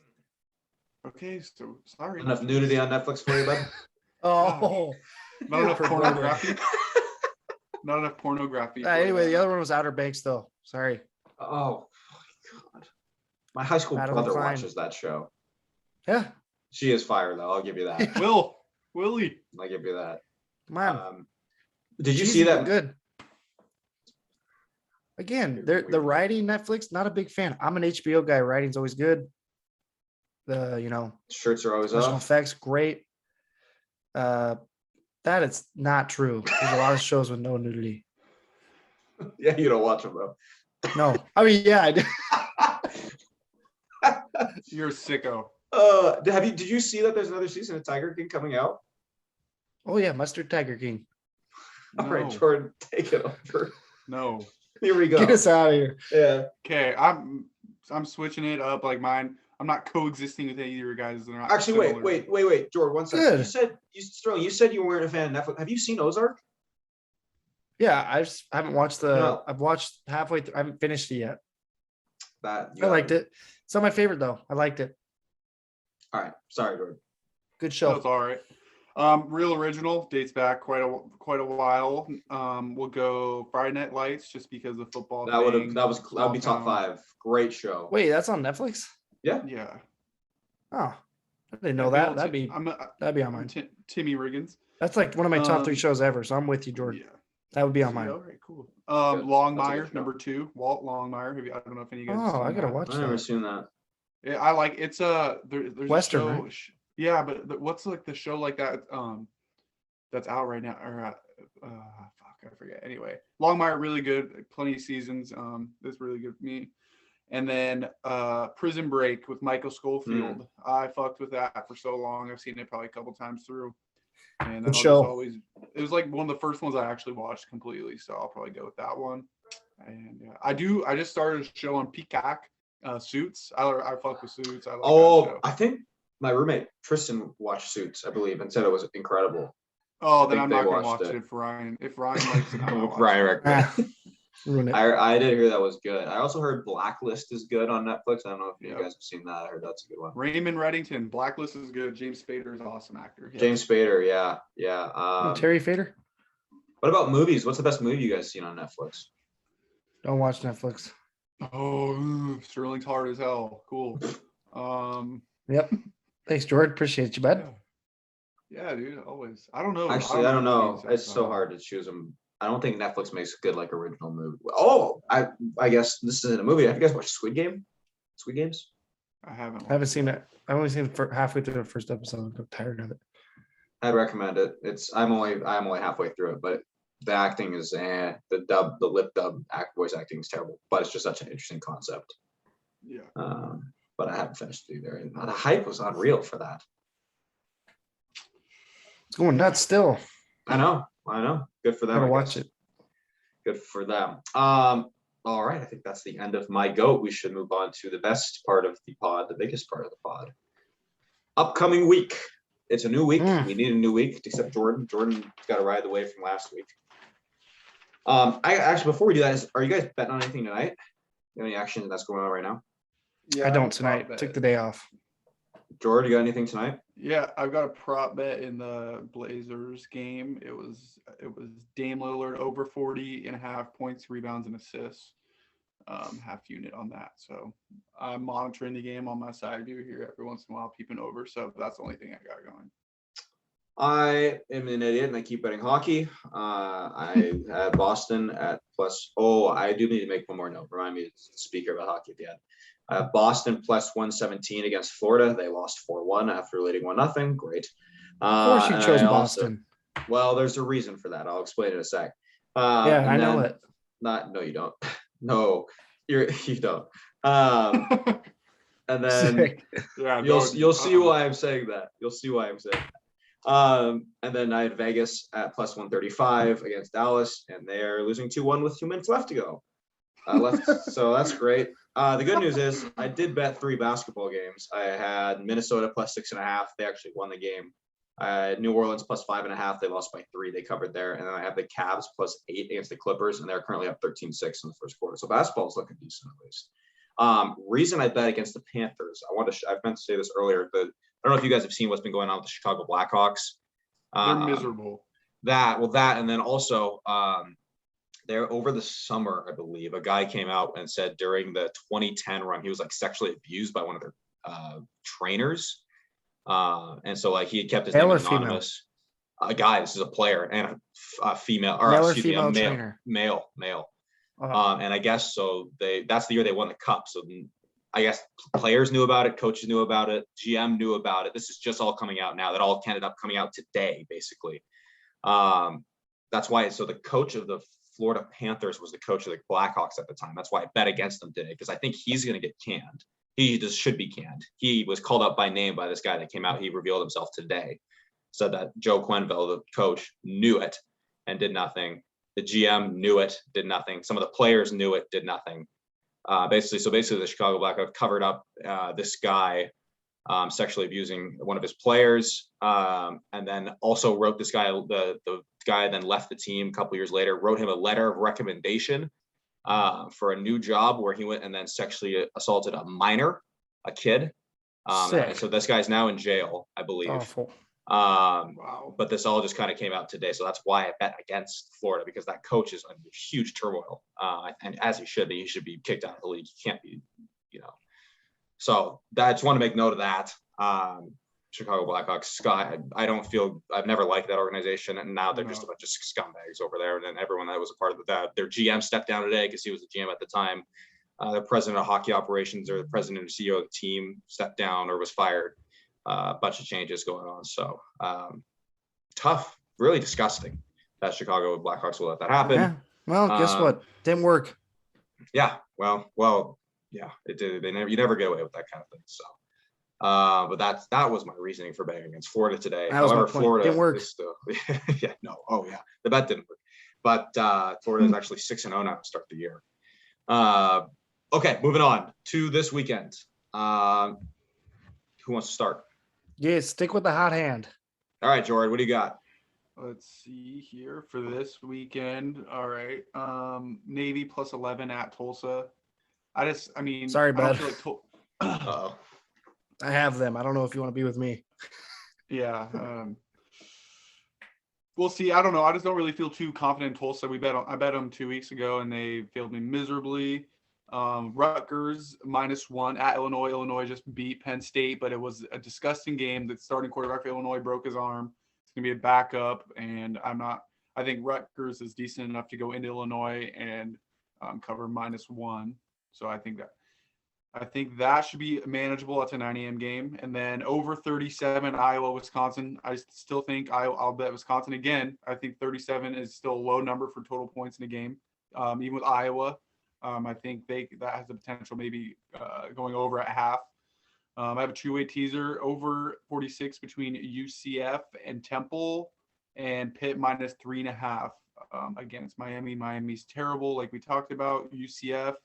Okay, so sorry. enough nudity on Netflix for you, bud. Oh. Not enough You're pornography. Not enough pornography. Anyway, the other one was Outer Banks though. Sorry. Oh my god, my high school Madeline brother Klein. watches that show. Yeah. She is fire though. I'll give you that. Willie. I'll give you that. Come on. Did you Cheesy, see but that? good. Again, the writing Netflix, not a big fan. I'm an HBO guy. Writing's always good. The Shirts are always special off. effects, great. That is not true. There's a lot of shows with no nudity. Yeah, you don't watch them though. No, I mean, yeah, I do. You're a sicko. Did you see that there's another season of Tiger King coming out? Oh yeah, Mustard Tiger King. All right, No. Jordan, take it over. No. Here we go. Get us out of here. Yeah. Okay, I'm switching it up like mine. I'm not coexisting with any of your guys. They're not Actually, similar. wait, Jordan, one second. Good. You said you weren't a fan of Netflix. Have you seen Ozark? Yeah, I haven't watched No. I've watched halfway through. I haven't finished it yet. That I liked it. It's not my favorite though. I liked it. All right, sorry, Jordan. Good show. That's all right. Real original dates back quite a while. We'll go Friday Night Lights just because of football. That would thing, be small top town. 5. Great show. Wait, that's on Netflix? Yeah. Oh, I didn't know Yeah, that. Bill That'd be I'm on mine. Timmy Riggins. That's like one of my top 3 Um, shows ever. So I'm with you, Jordan. Yeah. That would be on Yeah, mine. all right, cool. Good. That's a Longmire, good show. number 2, Walt Longmire. I don't know if any of you guys have Oh, I seen gotta that. watch I've never that. seen that. Yeah, I like it's there's Western, a show. right? Yeah, but what's like the show like that that's out right now or fuck I forget. Anyway, Longmire really good, plenty of seasons. That's really good for me. And then Prison Break with Michael Schofield. I fucked with that for so long. I've seen it probably a couple times through. And Good then show. it was like one of the first ones I actually watched completely. So I'll probably go with that one. And I just started a show on Peacock, Suits. I fuck with Suits. I like that show. I think my roommate Tristan watched Suits, I believe, and said it was incredible. Oh, then think I'm they not gonna watched watch it. it if Ryan likes it. I'm not watching Ryan it. recommended. Ruin it. I did hear that was good. I also heard Blacklist is good on Netflix. I don't know if you Yep. guys have seen that. I heard that's a good one. Raymond Reddington, Blacklist is good. James Spader is an awesome actor. Yeah. James Spader, yeah. Terry Fader. What about movies? What's the best movie you guys seen on Netflix? Don't watch Netflix. Oh, Sterling's hard as hell. Cool. Yep. Thanks, George. Appreciate you, bud. Yeah, dude. Always. I don't know. Actually, I don't know. movies, It's so hard to choose them. I don't think Netflix makes a good like original movie. Oh, I guess this isn't a movie. Have you guys watched Squid Game? Squid Games? I haven't. I haven't seen it. I've only seen it halfway through the first episode. I'm tired of it. I'd recommend it. I'm only halfway through it, but the acting is the lip dub voice acting is terrible. But it's just such an interesting concept. Yeah. But I haven't finished it either. And the hype was unreal for that. It's going nuts still. I know. Good for them. Gotta I watch guess. it. Good for them. All right. I think that's the end of my goat. We should move on to the best part of the pod, the biggest part of the pod. Upcoming week. It's a new week. We need a new week, except Jordan. Jordan got to ride the wave from last week. I actually, before we do that, are you guys betting on anything tonight? You have any action that's going on right now? Yeah. I don't tonight. Took the day off. George, you got anything tonight? Yeah, I've got a prop bet in the Blazers game. It was Dame Lillard over 40.5 points, rebounds, and assists. Half unit on that. So I'm monitoring the game on my side view here every once in a while, peeping over. So that's the only thing I got going. I am an idiot and I keep betting hockey. I had Boston at plus. Oh, I do need to make one more note. Remind me to speak here about hockey at the end. I have Boston plus 117 against Florida. They lost 4-1 after leading 1-0. Great. Of course, you chose Boston. Well, there's a reason for that. I'll explain in a sec. Yeah, I know it. No, you don't. No, you don't. And then Yeah, you'll see why I'm saying that. You'll see why I'm saying that. And then I had Vegas at plus 135 against Dallas, and they're losing 2-1 with 2 minutes left to go. So that's great. The good news is I did bet 3 basketball games. I had Minnesota plus 6.5. They actually won the game. New Orleans plus 5.5. They lost by 3. They covered there. And then I have the Cavs plus 8 against the Clippers, and they're currently up 13-6 in the first quarter. So basketball is looking decent at least. Reason I bet against the Panthers. I've meant to say this earlier, but I don't know if you guys have seen what's been going on with the Chicago Blackhawks. They're miserable. That, and then also there over the summer, I believe, a guy came out and said during the 2010 run, he was like sexually abused by one of their trainers. And so like he had kept his name anonymous. A guy, this is a player, and a female, or male or excuse me, a female male, trainer. male. And I guess so that's the year they won the cup. So I guess players knew about it, coaches knew about it, GM knew about it. This is just all coming out now. That all ended up coming out today, basically. That's why. So the coach of the Florida Panthers was the coach of the Blackhawks at the time. That's why I bet against them today, because I think he's going to get canned. He just should be canned. He was called out by name by this guy that came out. He revealed himself today. Said that Joe Quenneville, the coach, knew it and did nothing. The GM knew it, did nothing. Some of the players knew it, did nothing. Basically, the Chicago Blackhawks covered up this guy sexually abusing one of his players, and then also wrote this guy. The guy then left the team a couple years later. Wrote him a letter of recommendation for a new job where he went and then sexually assaulted a minor, a kid. And so this guy's now in jail, I believe. Awful. Wow. But this all just kind of came out today. So that's why I bet against Florida, because that coach is under huge turmoil. And as he should be kicked out of the league. He can't be, So I just want to make note of that. Chicago Blackhawks. Scott, I've never liked that organization, and now they're just a bunch of scumbags over there. And then everyone that was a part of that, their GM stepped down today because he was the GM at the time. The president of hockey operations or the president and CEO of the team stepped down or was fired. A bunch of changes going on. So tough, really disgusting that Chicago Blackhawks will let that happen. Yeah. Well, guess what? Didn't work. Yeah. Well, yeah, it did. You never get away with that kind of thing. So, but that was my reasoning for betting against Florida today. However, Florida didn't work. is still, yeah, no. Oh yeah. The bet didn't work, but Florida is actually 6-0 now to start the year. Okay, moving on to this weekend. Who wants to start? Yeah, stick with the hot hand. All right, Jordan, what do you got? Let's see here for this weekend. All right. Navy plus 11 at Tulsa. Sorry, I don't bud. feel like Uh-oh. I have them. I don't know if you want to be with me. yeah. We'll see. I don't know. I just don't really feel too confident in Tulsa. I bet them 2 weeks ago and they failed me miserably. Rutgers -1 at Illinois. Illinois just beat Penn State, but it was a disgusting game. The starting quarterback for Illinois broke his arm. It's gonna be a backup, and I think Rutgers is decent enough to go into Illinois and cover -1. So I think that should be manageable. That's a 9 a.m. game. And then over 37, Iowa, Wisconsin. I still think I'll bet Wisconsin again. I think 37 is still a low number for total points in a game, even with Iowa. I think that has the potential maybe going over at half. I have a two-way teaser over 46 between UCF and Temple, and Pitt -3.5 against Miami. Miami's terrible, like we talked about. UCF,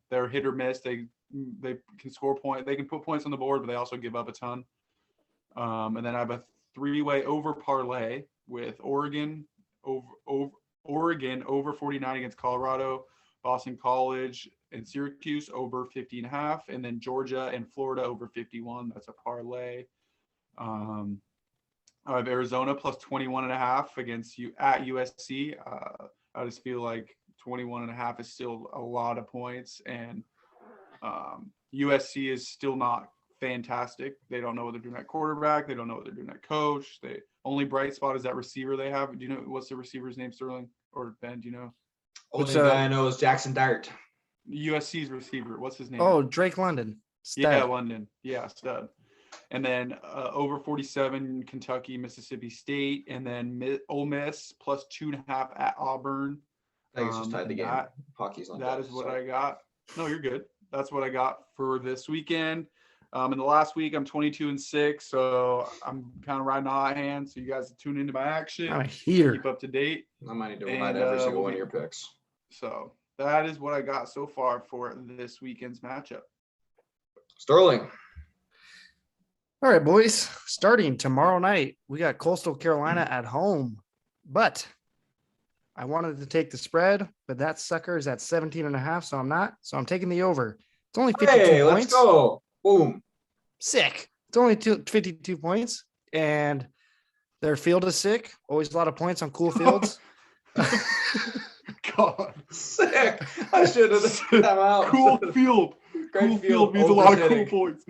they're hit or miss. They can score points. They can put points on the board, but they also give up a ton. And then I have a three-way over parlay with Oregon over 49 against Colorado, Boston College and Syracuse over 50.5, and then Georgia and Florida over 51. That's a parlay. I have Arizona plus 21.5 against you at USC. I just feel like 21.5 is still a lot of points, and USC is still not fantastic. They don't know what they're doing at quarterback. They don't know what they're doing at coach. The only bright spot is that receiver they have. Do you know what's the receiver's name, Sterling or Ben? Do you know? Only guy I know is Jackson Dart. USC's receiver. What's his name? Oh, Drake London. Stud. Yeah, London. Yeah, stud. And then over 47, Kentucky, Mississippi State, and then Ole Miss plus 2.5 at Auburn. I guess just tied the game. Hockey's on that is what I got. No, you're good. That's what I got for this weekend. In the last week, I'm 22-6, so I'm kind of riding a hot hand. So you guys tune into my action. I'm here. Keep up to date. I might need to remind every single one of your picks. So that is what I got so far for this weekend's matchup. Sterling. All right, boys. Starting tomorrow night, we got Coastal Carolina at home. But I wanted to take the spread, but that sucker is at 17.5, so I'm not. So I'm taking the over. It's only 52 points. Let's go. Boom. Sick. It's only 52 points, and their field is sick. Always a lot of points on cool fields. God. Sick. I should have said that out. Cool field. Great cool field means a lot of cool points.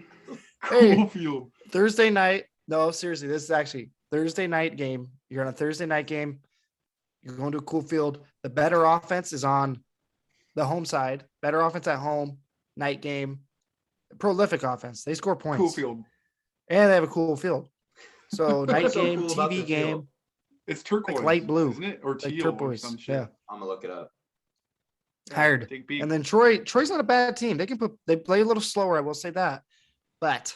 Cool field. Thursday night. No, seriously, this is actually Thursday night game. You're on a Thursday night game. You're going to a cool field. The better offense is on the home side. Better offense at home. Night game. Prolific offense. They score points. Cool field. And they have a cool field. So night so game, cool about TV this game. Field. It's turquoise. Like light blue. Isn't it? Or Like teal or turquoise. some shit. Yeah. I'm gonna look it up. Hired. Take beat. And then Troy's not a bad team. They play a little slower, I will say that. But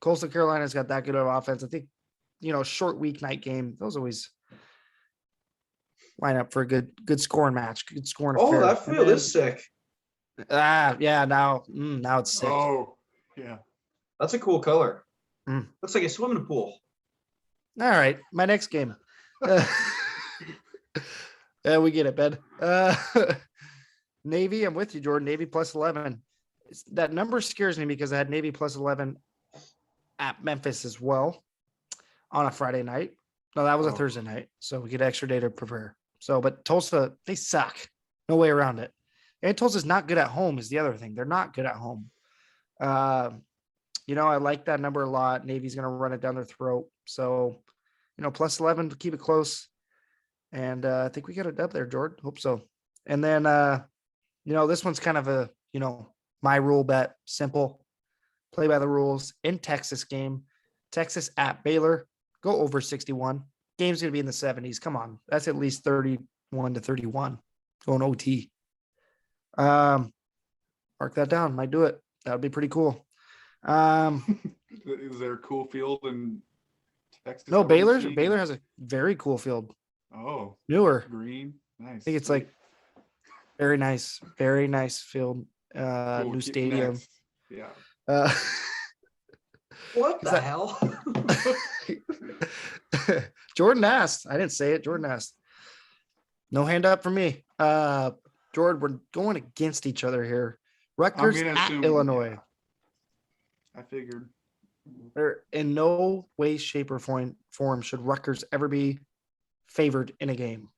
Coastal Carolina's got that good of offense. I think, short weeknight game. Those always line up for a good scoring match. Good scoring affair. That field is sick. Yeah, now it's sick. Oh, yeah. That's a cool color. Mm. Looks like a swimming pool. All right, my next game. Yeah, we get it, Ben. Navy, I'm with you, Jordan. Navy plus 11. That number scares me because I had Navy plus 11 at Memphis as well on a Friday night. No, that was a Thursday night, so we get extra day to prepare. So, but Tulsa, they suck. No way around it. And Tulsa's not good at home is the other thing. They're not good at home. I like that number a lot. Navy's going to run it down their throat. So, plus 11 to keep it close. And I think we got a dub there, Jordan. Hope so. And then, this one's kind of a, my rule bet, simple, play by the rules in Texas game. Texas at Baylor, go over 61. Game's going to be in the 70s. Come on. That's at least 31 to 31 going OT. Mark that down. Might do it. That would be pretty cool. Is there a cool field in Texas? No, Baylor has a very cool field. Oh, Newer. green. Nice. I think it's like very nice field. Cool. New stadium. Next. Yeah. What the hell? Jordan asked. I didn't say it. Jordan asked. No hand up for me. Jordan, we're going against each other here. Rutgers at Illinois. Yeah. I figured. In no way, shape, or form should Rutgers ever be favored in a game.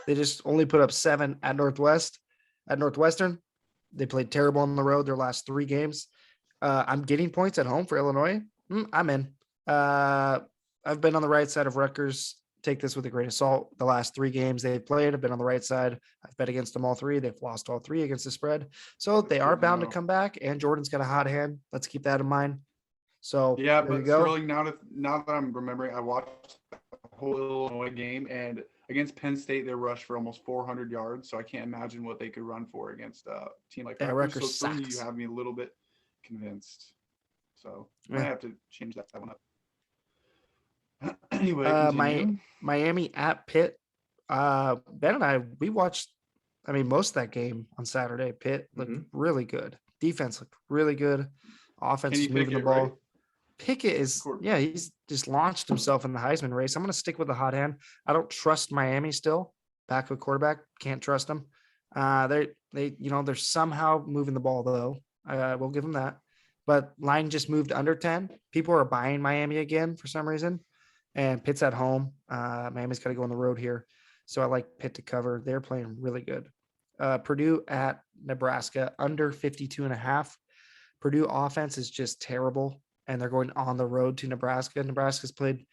They just only put up 7 at Northwestern. They played terrible on the road their last 3 games. I'm getting points at home for Illinois. I'm in. I've been on the right side of Rutgers. Take this with a grain of salt. The last 3 games they've played, I've been on the right side. I've bet against them all 3. They've lost all 3 against the spread. So they are bound to come back, and Jordan's got a hot hand. Let's keep that in mind. So yeah, but Sterling, now that I'm remembering, I watched the whole Illinois game, and against Penn State, they rushed for almost 400 yards. So I can't imagine what they could run for against a team like Rutgers. So for me, you have me a little bit convinced. So I might have to change that one up. Anyway, Miami at Pitt. Ben and I, we watched, most of that game on Saturday. Pitt looked really good. Defense looked really good. Offense is moving the ball. Right? Pickett he's just launched himself in the Heisman race. I'm going to stick with the hot hand. I don't trust Miami still. Backup quarterback, can't trust them. They're somehow moving the ball though. We'll give them that. But line just moved under 10. People are buying Miami again for some reason. And Pitt's at home. Miami's got to go on the road here. So I like Pitt to cover. They're playing really good. Purdue at Nebraska, under 52.5. Purdue offense is just terrible. And they're going on the road to Nebraska. Nebraska's played,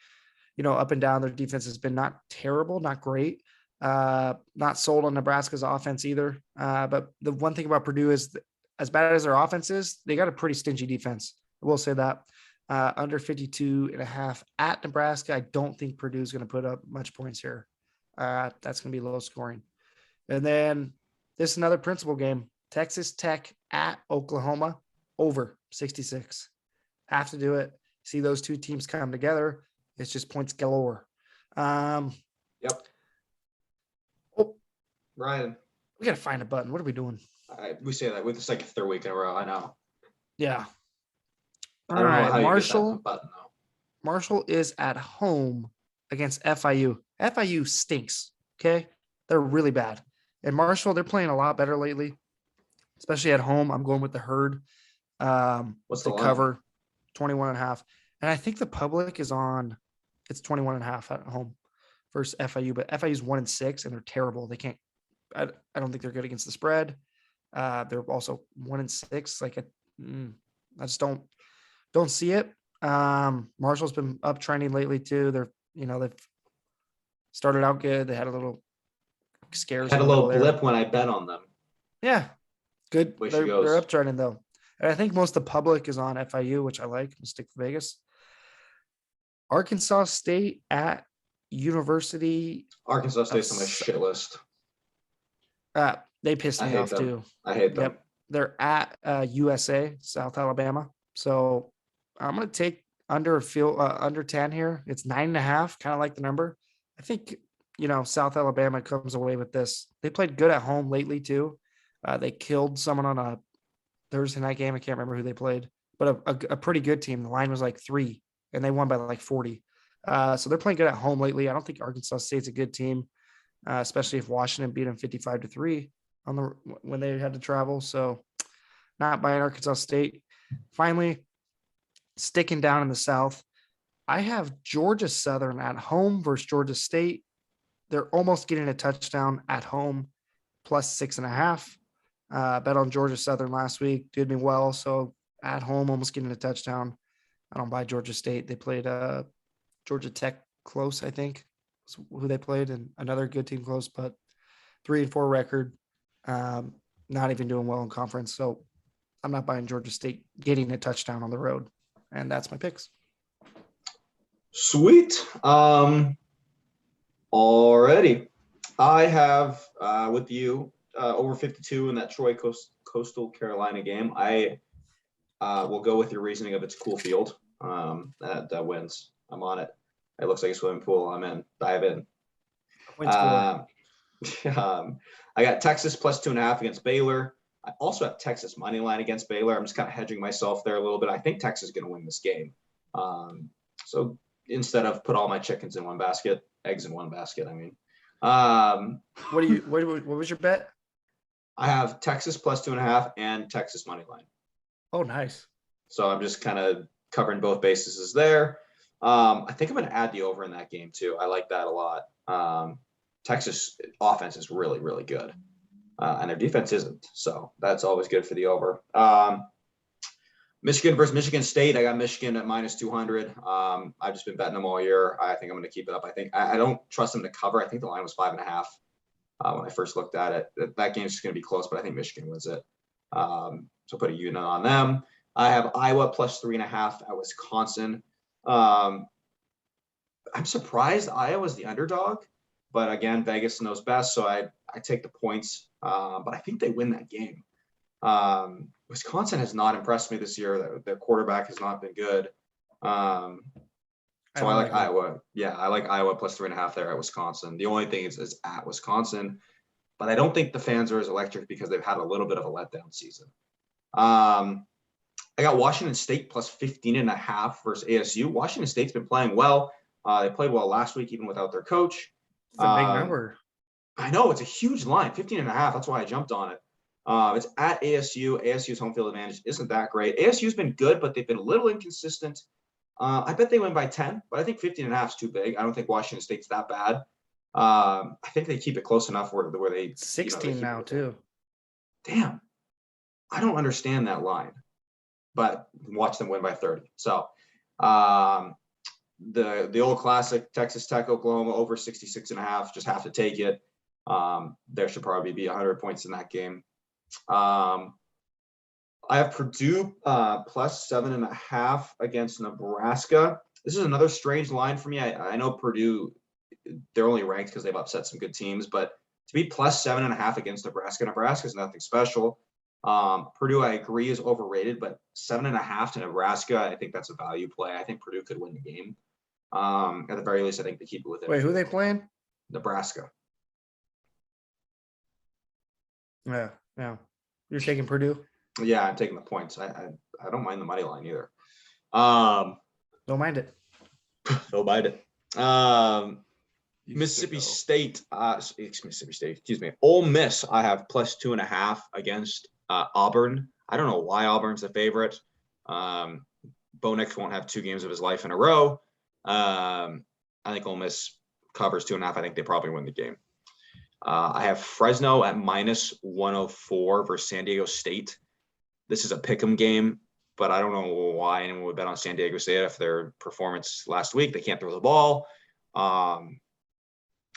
up and down. Their defense has been not terrible, not great. Not sold on Nebraska's offense either. But the one thing about Purdue is as bad as their offense is, they got a pretty stingy defense. I will say that. Under 52.5 at Nebraska. I don't think Purdue is going to put up much points here. That's going to be low scoring. And then this is another principal game. Texas Tech at Oklahoma, over 66. Have to do it. See those 2 teams come together. It's just points galore. Yep. Oh, Ryan, we got to find a button. What are we doing? We say that with the second, 3rd week in a row. I know. Yeah. All right, Marshall is at home against FIU. FIU stinks. Okay, they're really bad. And Marshall, they're playing a lot better lately, especially at home. I'm going with the herd. What's the cover? 21.5. And I think the public is on. It's 21.5 at home versus FIU, but FIU's 1-6 and they're terrible. They can't. I don't think they're good against the spread. They're also 1-6. I just don't see it. Marshall's been uptrending lately too. They've started out good. They had a little scares. Had a little blip when I bet on them. Yeah, good. They're uptrending though. And I think most of the public is on FIU, which I like. I'll stick to Vegas. Arkansas State at University. Arkansas State's on my shit list. They pissed me off too. I hate them. Yep. They're at USA, South Alabama. So I'm going to take under 10 here. It's 9.5, kind of like the number. I think, South Alabama comes away with this. They played good at home lately too. They killed someone on a Thursday night game. I can't remember who they played, but a pretty good team. The line was like 3 and they won by 40. So they're playing good at home lately. I don't think Arkansas State's a good team, especially if Washington beat them 55-3 when they had to travel. So not buying Arkansas State. Finally, sticking down in the South, I have Georgia Southern at home versus Georgia State. They're almost getting a touchdown at home, plus 6.5. Bet on Georgia Southern last week, did me well. So at home, almost getting a touchdown. I don't buy Georgia State. They played Georgia Tech close, I think, is who they played, and another good team close, but 3-4 record. Not even doing well in conference. So I'm not buying Georgia State getting a touchdown on the road. And that's my picks. Sweet. Alrighty. I have with you over 52 in that Troy Coastal Carolina game. I will go with your reasoning of it's a cool field. That wins. I'm on it. It looks like a swimming pool. I'm in. Dive in. I got Texas plus 2.5 against Baylor. I also have Texas money line against Baylor. I'm just kind of hedging myself there a little bit. I think Texas is going to win this game. So instead of put all my chickens in one basket, eggs in one basket, I mean. What was your bet? I have Texas plus 2.5 and Texas money line. Oh, nice. So I'm just kind of covering both bases there. I think I'm going to add the over in that game too. I like that a lot. Texas offense is really, really good. And their defense isn't. So that's always good for the over. Michigan versus Michigan State. I got Michigan at minus 200. I've just been betting them all year. I think I'm going to keep it up. I don't trust them to cover. I think the line was 5.5 when I first looked at it. That game's just going to be close, but I think Michigan wins it. So put a unit on them. I have Iowa plus 3.5 at Wisconsin. I'm surprised Iowa's the underdog, but again, Vegas knows best. So I take the points, but I think they win that game. Wisconsin has not impressed me this year. Their quarterback has not been good. So I like Iowa. Yeah, I like Iowa plus 3.5 there at Wisconsin. The only thing is at Wisconsin, but I don't think the fans are as electric because they've had a little bit of a letdown season. I got Washington State plus 15.5 versus ASU. Washington State's been playing well. They played well last week, even without their coach. It's a big number. I know, it's a huge line, 15.5. That's why I jumped on it. It's at ASU. ASU's home field advantage isn't that great. ASU's been good, but they've been a little inconsistent. I bet they win by 10, but I think 15.5 is too big. I don't think Washington State's that bad. I think they keep it close enough where they 16 now too. Damn, I don't understand that line, but watch them win by 30. So the old classic Texas Tech Oklahoma over 66.5. Just have to take it. There should probably be 100 points in that game. I have Purdue plus 7.5 against Nebraska. This is another strange line for me. I know Purdue, they're only ranked because they've upset some good teams, but to be plus 7.5 against Nebraska is nothing special. Purdue, I agree, is overrated, but 7.5 to Nebraska, I think that's a value play. I think Purdue could win the game. At the very least, I think they keep it within. Wait, who are they playing? Nebraska. Yeah. You're taking Purdue? Yeah, I'm taking the points. I don't mind the money line either. Don't mind it. Don't mind it. Mississippi State, excuse me. Ole Miss, I have plus 2.5 against Auburn. I don't know why Auburn's the favorite. Bo Nix won't have 2 games of his life in a row. I think Ole Miss covers 2.5. I think they probably win the game. I have Fresno at minus 104 versus San Diego State. This is a pick'em game, but I don't know why anyone would bet on San Diego State after their performance last week. They can't throw the ball. And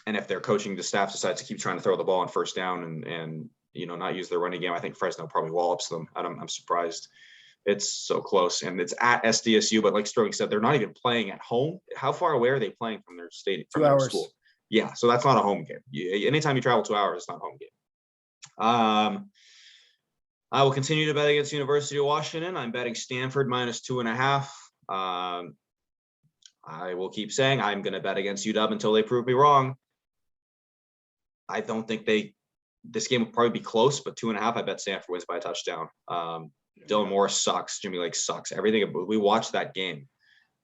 if their coaching staff decides to keep trying to throw the ball on first down and not use their running game, I think Fresno probably wallops them. I'm surprised it's so close. And it's at SDSU, but like Sterling said, they're not even playing at home. How far away are they playing from their state? From 2 hours. Their school? Yeah, so that's not a home game. Anytime you travel 2 hours, it's not a home game. I will continue to bet against University of Washington. I'm betting Stanford minus 2.5. I will keep saying I'm going to bet against UW until they prove me wrong. I don't think this game will probably be close, but 2.5, I bet Stanford wins by a touchdown. Dylan Morris sucks. Jimmy Lake sucks. Everything. We watched that game.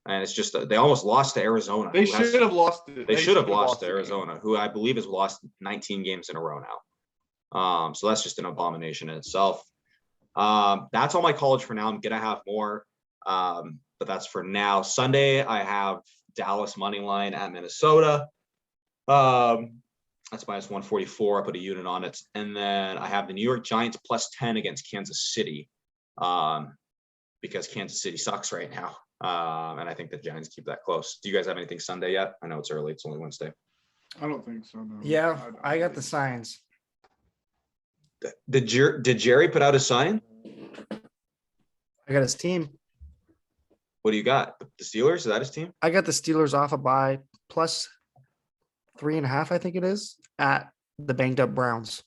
And it's just they almost lost to Arizona. They should have lost it. They should have lost to Arizona, who I believe has lost 19 games in a row now. So that's just an abomination in itself. That's all my college for now. I'm gonna have more, but that's for now. Sunday I have Dallas money line at Minnesota. That's minus 144. I put a unit on it, and then I have the New York Giants plus 10 against Kansas City. because Kansas City sucks right now. And I think the Giants keep that close. Do you guys have anything Sunday yet? I know it's early. It's only Wednesday. I don't think so. No. Yeah, I got the signs. Did Jerry put out a sign? I got his team. What do you got? The Steelers? Is that his team? I got the Steelers off a bye plus 3.5, I think it is, at the banged up Browns.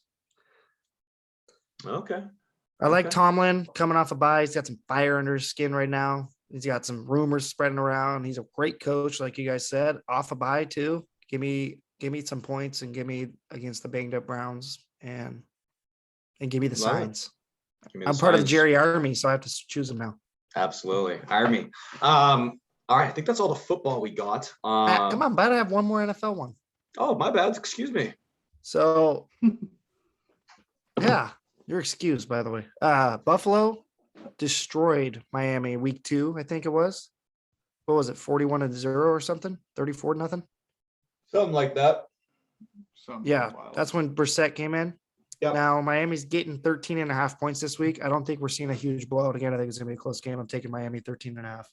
Okay. I like Okay. Tomlin coming off a bye. He's got some fire under his skin right now. He's got some rumors spreading around. He's a great coach, like you guys said. Off a bye too. Give me some points and give me against the banged up Browns and give me the Love it. signs. Give me the I'm part of the signs. Jerry Army, so I have to choose him now. Absolutely. Army. All right. I think that's all the football we got. Matt, come on, bud. I have one more NFL one. Oh, my bad. Excuse me. So, yeah, you're excused, by the way. Buffalo destroyed Miami week 2, I think it was. What was it, 41-0 or something? 34-0? Something like that. Yeah, that's when Brissett came in. Yep. Now, Miami's getting 13.5 points this week. I don't think we're seeing a huge blowout again. I think it's going to be a close game. I'm taking Miami 13.5.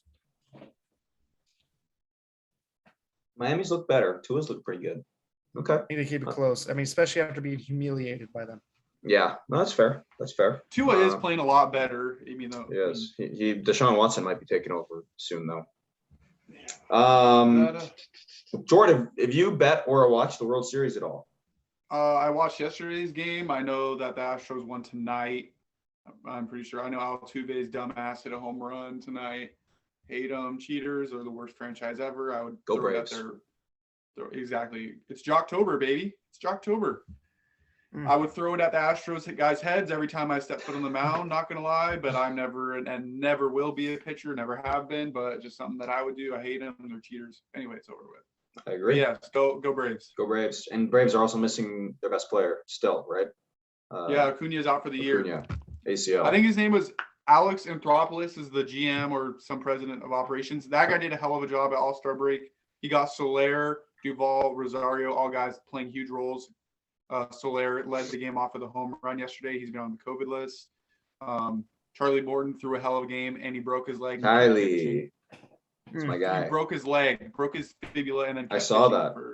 Miami's look better. Tua's look pretty good. Okay. Need to keep it close. I mean, especially after being humiliated by them. Yeah. No, that's fair. That's fair. Tua is playing a lot better. Even though Yes. Deshaun Watson might be taking over soon, though. Yeah. Jordan, have you bet or watched the World Series at all? I watched yesterday's game. I know that the Astros won tonight. I'm pretty sure. I know Altuve's dumbass hit a home run tonight. Hate them. Cheaters are the worst franchise ever. I would Go throw it at Braves. exactly. It's Jocktober, baby. It's Jocktober. Mm. I would throw it at the Astros guys' heads every time I step foot on the mound. Not gonna lie, but I'm never and never will be a pitcher. Never have been. But just something that I would do. I hate them. They're cheaters. Anyway, it's over with. I But agree. yes, go Braves. Go Braves. And Braves are also missing their best player still, right? Yeah, Acuna's out for the year. Acuna, ACL. I think his name was Alex Anthropoulos, is the GM or some president of operations. That guy did a hell of a job at All-Star break. He got Soler, Duvall, Rosario, all guys playing huge roles. Soler led the game off with a home run yesterday. He's been on the COVID list. Charlie Morton threw a hell of a game, and he broke his leg. Kylie. That's my He guy. broke his leg, broke his fibula, and then I kept saw pitching that. that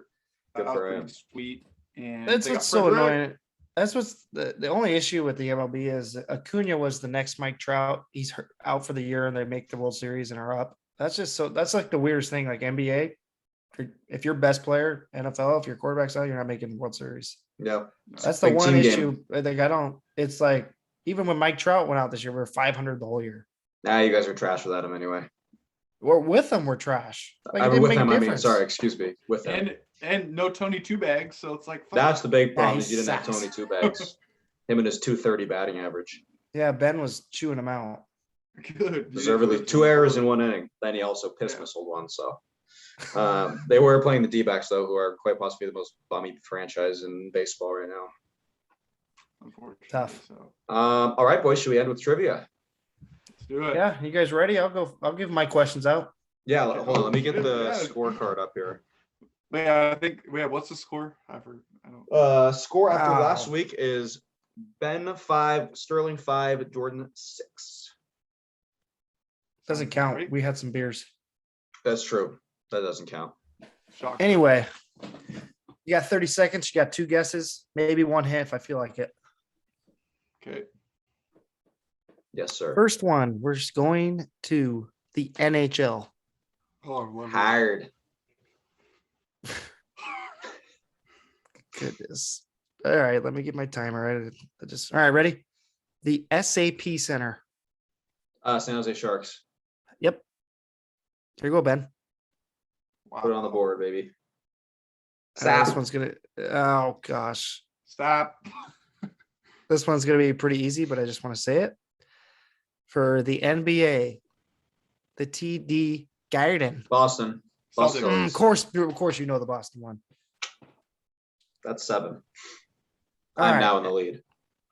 Good was for pretty him. sweet. And That's they got what's so Frederick. annoying. That's what's the only issue with the MLB is Acuna was the next Mike Trout. He's out for the year and they make the World Series and are up. That's just so that's like the weirdest thing. Like NBA, if you're best player, NFL, if your quarterback's out, you're not making the World Series. Yep. That's the Big one team game. issue. I think I don't. It's like even when Mike Trout went out this year, we were 500 the whole year. Nah, you guys are trash without him anyway. We're with them. We're trash. Like, it I mean, didn't with make a him, I mean, difference. sorry, excuse me. With him. And no Tony Two Bags, so it's like fuck. That's the big problem he is you didn't have sucks. Tony Two Bags. Him and his 230 batting average. Yeah, Ben was chewing him out. good. Deservedly 2 errors in 1 inning. Then he also piss missiled one. So they were playing the D-backs though, who are quite possibly the most bummy franchise in baseball right now. Unfortunately, Tough. So All right, boys, should we end with trivia? let's do it. Yeah, you guys ready? I'll go. I'll give my questions out. Yeah, hold on. Let me get the Yeah. scorecard up here. But yeah, I think. Yeah, what's the score? I don't. Score after Wow. last week is Ben 5, Sterling 5, Jordan 6. Doesn't count. Right? We had some beers. That's true. That doesn't count. Shock. Anyway, you got 30 seconds. You got 2 guesses, maybe 1 hit if I feel like it. Okay. Yes, sir. First one, we're just going to the NHL. Oh, lovely. Hard. Goodness. All right, let me get my timer. All right, ready? The SAP Center. San Jose Sharks. Yep. Here you go, Ben. Wow. Put it on the board, baby. This one's gonna. Oh gosh, Stop. this one's gonna be pretty easy, but I just want to say it. For the NBA, the TD Garden. Boston. Boston. Celtics. Of course, you know the Boston one. That's 7. All I'm right. now in the lead.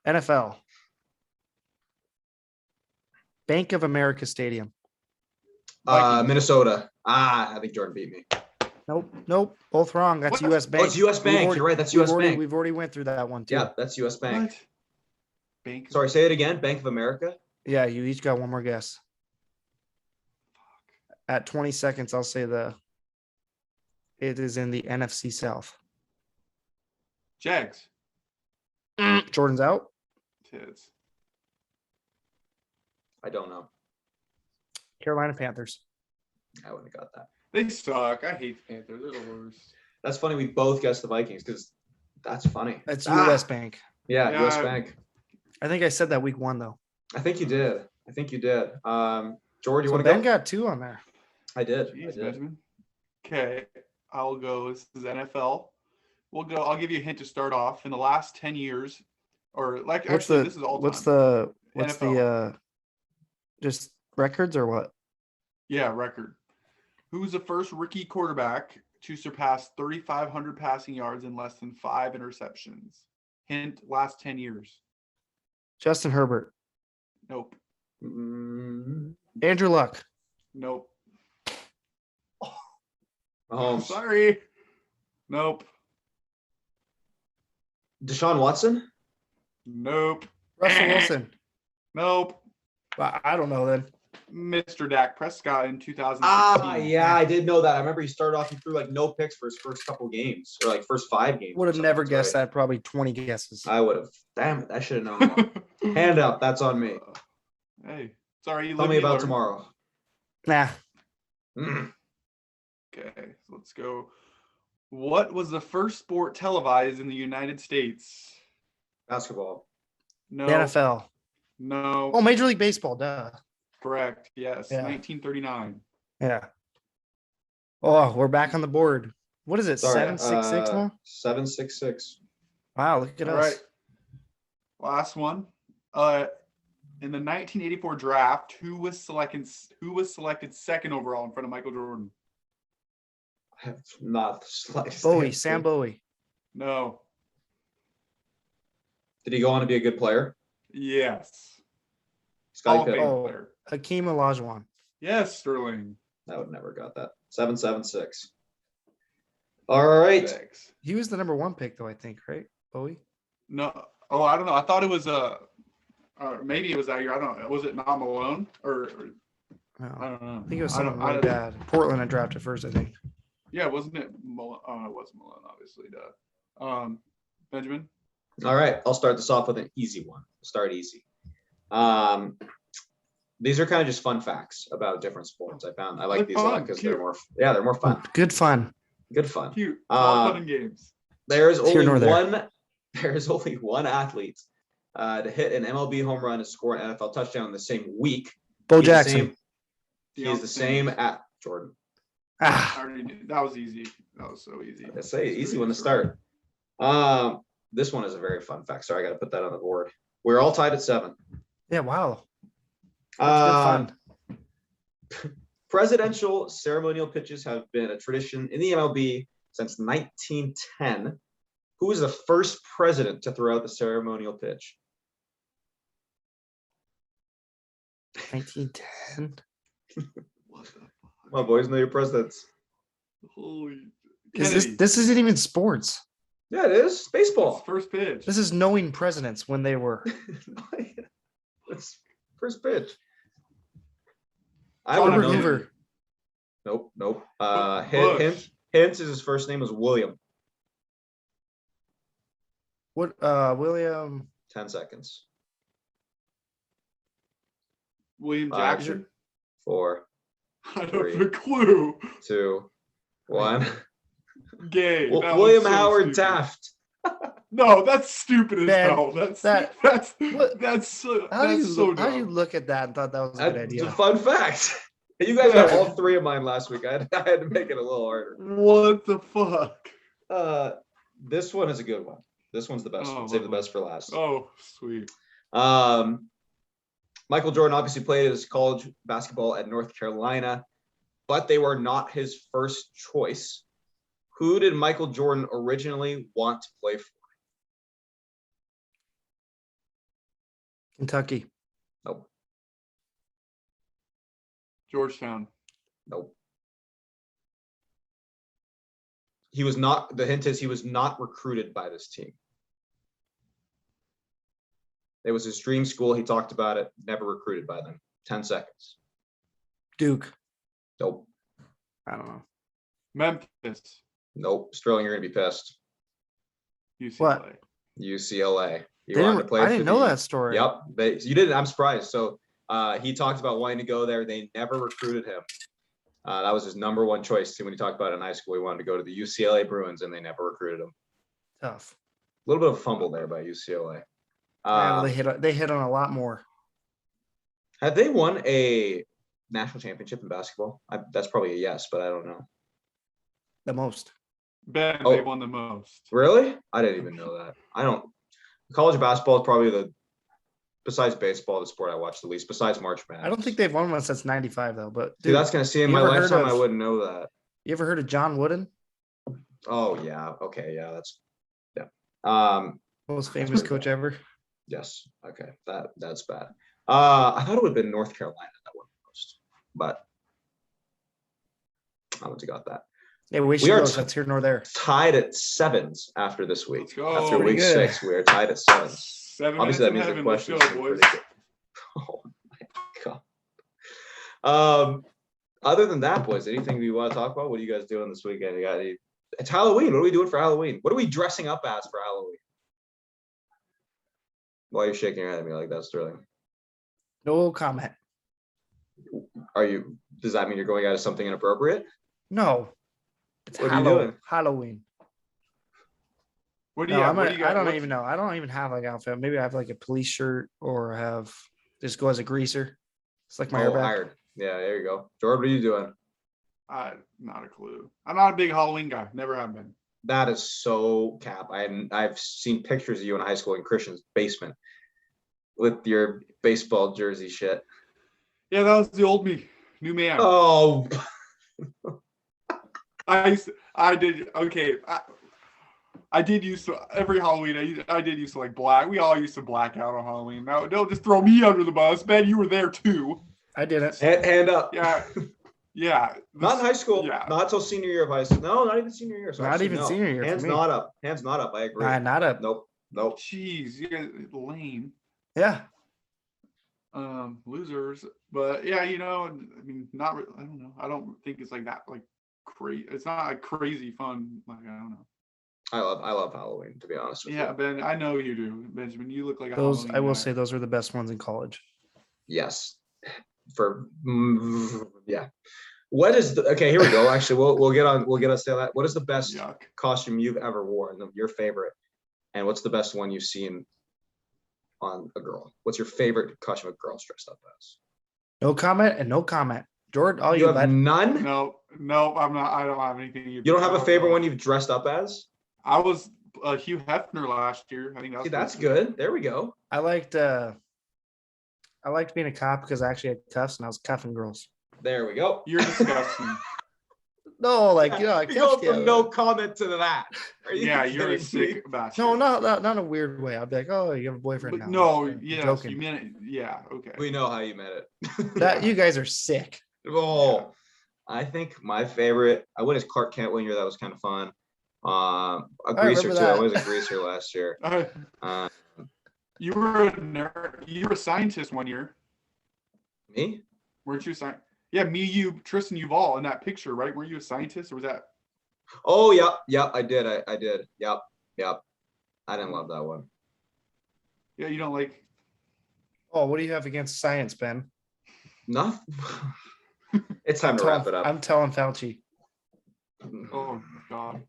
NFL. Bank of America Stadium. Vikings. Minnesota. I think Jordan beat me. Nope. Both wrong. That's What? U.S. Bank. Oh, it's U.S. Bank. You're right. That's U.S. Bank. We've already went through that one too. Yeah, that's U.S. Bank. What? Bank. Sorry, say it again. Bank of America. Yeah, you each got one more guess. At 20 seconds, I'll say it is in the NFC South. Jags. Jordan's out. Tits. I don't know. Carolina Panthers. I wouldn't have got that. They suck. I hate the Panthers. They're the worst. That's funny. We both guessed the Vikings because that's funny. That's US Bank. Yeah, Yeah, US Bank. I think I said that week 1 though. I think you did. George, you So want to Ben go? got 2 on there. I did. Jeez, Benjamin. Okay, I'll go. This is NFL. We'll go. I'll give you a hint to start off. In the last 10 years, or like actually, this is all time. What's NFL. the just records or what? Yeah, record. Who's the first rookie quarterback to surpass 3,500 passing yards and less than 5 interceptions? Hint: last 10 years. Justin Herbert. Nope. Andrew Luck. Nope. Mahomes. Sorry. Nope. Deshaun Watson. Nope. Russell Wilson. Nope. I don't know then. Mr. Dak Prescott in 2016. Yeah, I did know that. I remember he started off and threw like no picks for his first couple games, or like first 5 games. Would have never guessed right? that. Probably 20 guesses. I would have. Damn it! I should have known more. Hand up. That's on me. Hey, sorry. Tell me about tomorrow. Nah. Okay, so let's go. What was the first sport televised in the United States? Basketball. No. The NFL. No. Oh, Major League Baseball. Duh. Correct. Yes. Yeah. 1939. Yeah. Oh, we're back on the board. What is it? Sorry, 7-6-6 now? 7-6-6. Wow, look at All us. right. Last one. In the 1984 draft, who was selected second overall in front of Michael Jordan? I have not the slightest. Bowie, answer. Sam Bowie. No. Did he go on to be a good player? Yes. Scottie Hall of Fame Pippen. Oh. player. Hakeem Olajuwon. Yes, Sterling. I would never got that. 7-7-6. All right. Six. He was the number 1 pick, though, I think, right? Bowie? No. Oh, I don't know. I thought it was maybe it was that year. I don't know. Was it not Malone or No. I don't know. I think it was I someone don't- really bad. Portland had drafted first, I think. Yeah, wasn't it Malone? Oh, it was Malone, obviously. Duh. Benjamin. All right. I'll start this off with an easy one. Start easy. These are kind of just fun facts about different sports. I like They're these a lot fun, because cute. they're more fun. Good fun. Good fun. Cute. All Uh, fun and games. There's Here only nor there. one. There's only one athlete to hit an MLB home run and score an NFL touchdown in the same week. Bo He's the Jackson. same- He is the same at Jordan. I Ah, already knew. That was easy. That was so easy. I say Screw easy you, one to Sterling. start. This one is a very fun fact. Sorry, I got to put that on the board. We're all tied at 7. yeah, wow. That's good fun. Presidential ceremonial pitches have been a tradition in the MLB since 1910. Who was the first president to throw out the ceremonial pitch? 1910. What the fuck? My boys know your presidents. Holy. Is Kennedy. this isn't even sports. Yeah, it is. It's Baseball. first pitch. This is knowing presidents when they were. That's first pitch. I would Herbert have known. Hoover. Nope. Bush. Hint is his first name was William. What? William. 10 seconds. William 5, Jackson. 4, I don't three. have a clue. 2, 1. Gay. Well, That was William so Howard stupid. Taft. No, that's stupid as Man, hell. That's that- that's what- that's so How do that's you so how do you dumb. look at that and thought that was a good That's idea? a fun fact. You guys got all 3 of mine last week. I had to make it a little harder. What the fuck? This one is a good one. This one's the best. Oh, Save the lovely. best for last. Oh, sweet. Michael Jordan obviously played his college basketball at North Carolina, but they were not his first choice. Who did Michael Jordan originally want to play for? Kentucky. Nope. Georgetown. Nope. He was not, the hint is he was not recruited by this team. It was his dream school. He talked about it, never recruited by them. 10 seconds. Duke. Nope. I don't know. Memphis, Nope. Sterling, you're gonna be pissed. UCLA. UCLA. You They wanted didn't- to play I for didn't know the- that story. Yep. You didn't. I'm surprised. So he talked about wanting to go there. They never recruited him. That was his number one choice too when he talked about it in high school. He wanted to go to the UCLA Bruins, and they never recruited him. Tough. A little bit of a fumble there by UCLA. Yeah, well, they hit on a lot more. Have they won a national championship in basketball? That's probably a yes, but I don't know. The most. Ben, Oh. they won the most. Really? I didn't even know that. I don't. College basketball is probably besides baseball, the sport I watch the least. Besides March Madness. I don't think they've won one since '95 though. But Dude, that's gonna see in you my ever heard lifetime. I of- wouldn't know that. You ever heard of John Wooden? Oh yeah. Okay. Yeah. That's yeah. Most famous pretty coach bad. ever. Yes. Okay. That's bad. I thought it would have been North Carolina that won the most, but I wouldn't have got that. Yeah, we should are go. t- That's here nor there. Tied at 7s after this week. Let's go. After Pretty week good. 6, we are tied at 7s. 7 Obviously, that minutes means in the heaven. Let's questions go, are boys. pretty good. Oh my god. Other than that, boys, anything we want to talk about? What are you guys doing this weekend? You got it's Halloween. What are we doing for Halloween? What are we dressing up as for Halloween? Why are you shaking your head at me like that, Sterling? No comment. Does that mean you're going out as something inappropriate? No. It's What are you doing? Halloween. What do No, you? I'm What do you I got? don't What's- even know. I don't even have like an outfit. Maybe I have like a police shirt or have just go as a greaser. It's like my Oh, airbag. hired. Yeah, there you go. Jordan, what are you doing? Not a clue. I'm not a big Halloween guy. Never have been. That is so cap. I've seen pictures of you in high school in Christian's basement with your baseball jersey shit. Yeah, that was the old me. New man. Oh, I did. Okay. I did used to every Halloween. I did used to like black. We all used to black out on Halloween. Now don't just throw me under the bus, Ben. You were there too. I didn't. hand up. Yeah, yeah. Not in high school. Yeah. Not till senior year of high school. No, not even senior year. So Not actually, even no. senior year for Hands me. not up. Hands not up. I agree. Not a. Nope. Nope. Jeez, you guys are lame. Yeah. Losers. But yeah, I mean, I don't know. I don't think it's like that. Like crazy. It's not like crazy fun. Like I don't know. I love Halloween, to be honest with Yeah, you. Ben. I know you do, Benjamin. You look like a Those Halloween I will guy. say those were the best ones in college. Yes. Yeah. What is okay? Here we go. Actually, we'll get us to that. What is the best Yuck. costume you've ever worn? Your favorite, and what's the best one you've seen on a girl? What's your favorite costume a girl's dressed up as? No comment and no comment. Jordan, all You you have bud. none. No, I'm not. I don't have anything. You don't have a favorite one you've dressed up as? I was Hugh Hefner last year. I think that was See, that's pretty good. There we go. I liked being a cop because I actually had cuffs and I was cuffing girls. There we go. You're disgusting. No, like I You go cuffed you. from no comment to that. Are you Yeah, you're a kidding me? sick bastard. No, not in a weird way. I'd be like, oh, you have a boyfriend But now. no, I'm yes, joking. you meant it. Yeah, okay. We know how you meant it. That you guys are sick. Oh, I think my favorite. I went as Clark Kent one year. That was kind of fun. A greaser remember too. I that. was a greaser last year. Uh, You were a nerd. You were a scientist one year, me? weren't you? Yeah, me, you, Tristan Uval in that picture, right? Were you a scientist or was that? Oh, yep. I did. I did. Yep. I didn't love that one. Yeah, you don't like. Oh, what do you have against science, Ben? Nothing. It's time to wrap it up. I'm telling Fauci. Oh God.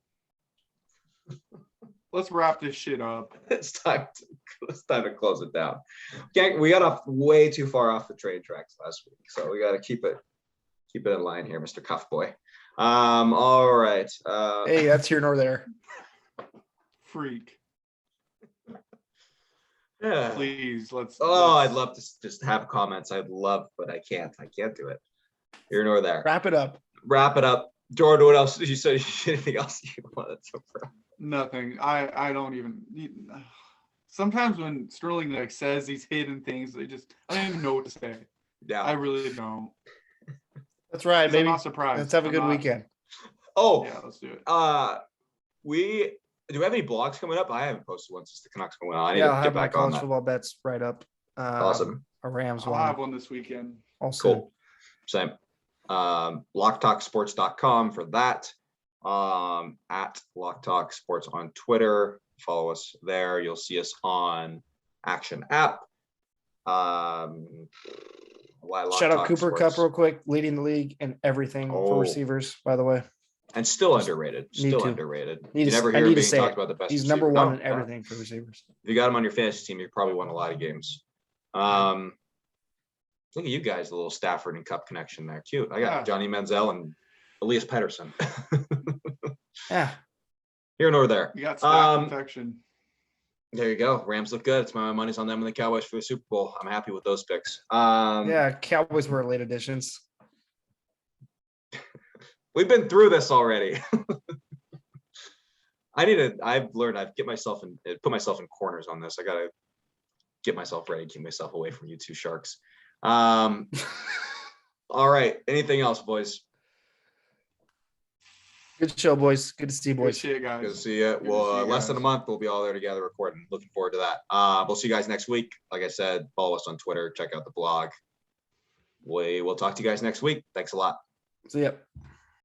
Let's wrap this shit up. It's time to close it down. We got off way too far off the train tracks last week, so we got to keep it in line here, Mr. Cuff Boy. All right. Hey, that's here nor there. Freak. Yeah. Please, let's. Oh, let's- I'd love to just have comments. I'd love, but I can't. I can't do it. Here nor there. Wrap it up. Wrap it up. Jordan, what else did you say? Anything else you wanted to wrap? Nothing. I don't even. Sometimes when Sterling like says these hidden things, I don't even know what to say. I Yeah. really don't. That's right, 'Cause I'm baby. not surprised. Let's have a I'm good not- weekend. Oh, Yeah, let's do it. do we have any blogs coming up? I haven't posted one since the Canucks going on. I need Yeah, to I'll get have my back on college that. football bets right up. Awesome. A Rams I'll have one. one this weekend. Also, Cool. Same. locktalksports.com for that. At Lock Talk Sports on Twitter. Follow us there. You'll see us on Action App. Shout out Cooper Kupp real quick, leading the league in everything for receivers, by the way. And still underrated. Still underrated. You never hear him being talked about the best. He's number one in everything for receivers. If you got him on your fantasy team, you probably won a lot of games. Look at you guys, the little Stafford and Cup connection there. Cute. I got Johnny Manziel and Elias Pettersson. Yeah. Here nor there. You got staff protection. There you go. Rams look good. It's my money's on them and the Cowboys for the Super Bowl. I'm happy with those picks. Yeah, Cowboys were late additions. We've been through this already. I've learned I've put myself in corners on this. I gotta get myself ready, keep myself away from you two sharks. All right. Anything else, boys? Good show, boys. Good to see you, boys. Good shit, guys. Good to see you. Well, less than a month, we'll be all there together recording. Looking forward to that. We'll see you guys next week. Like I said, follow us on Twitter. Check out the blog. We will talk to you guys next week. Thanks a lot. See ya.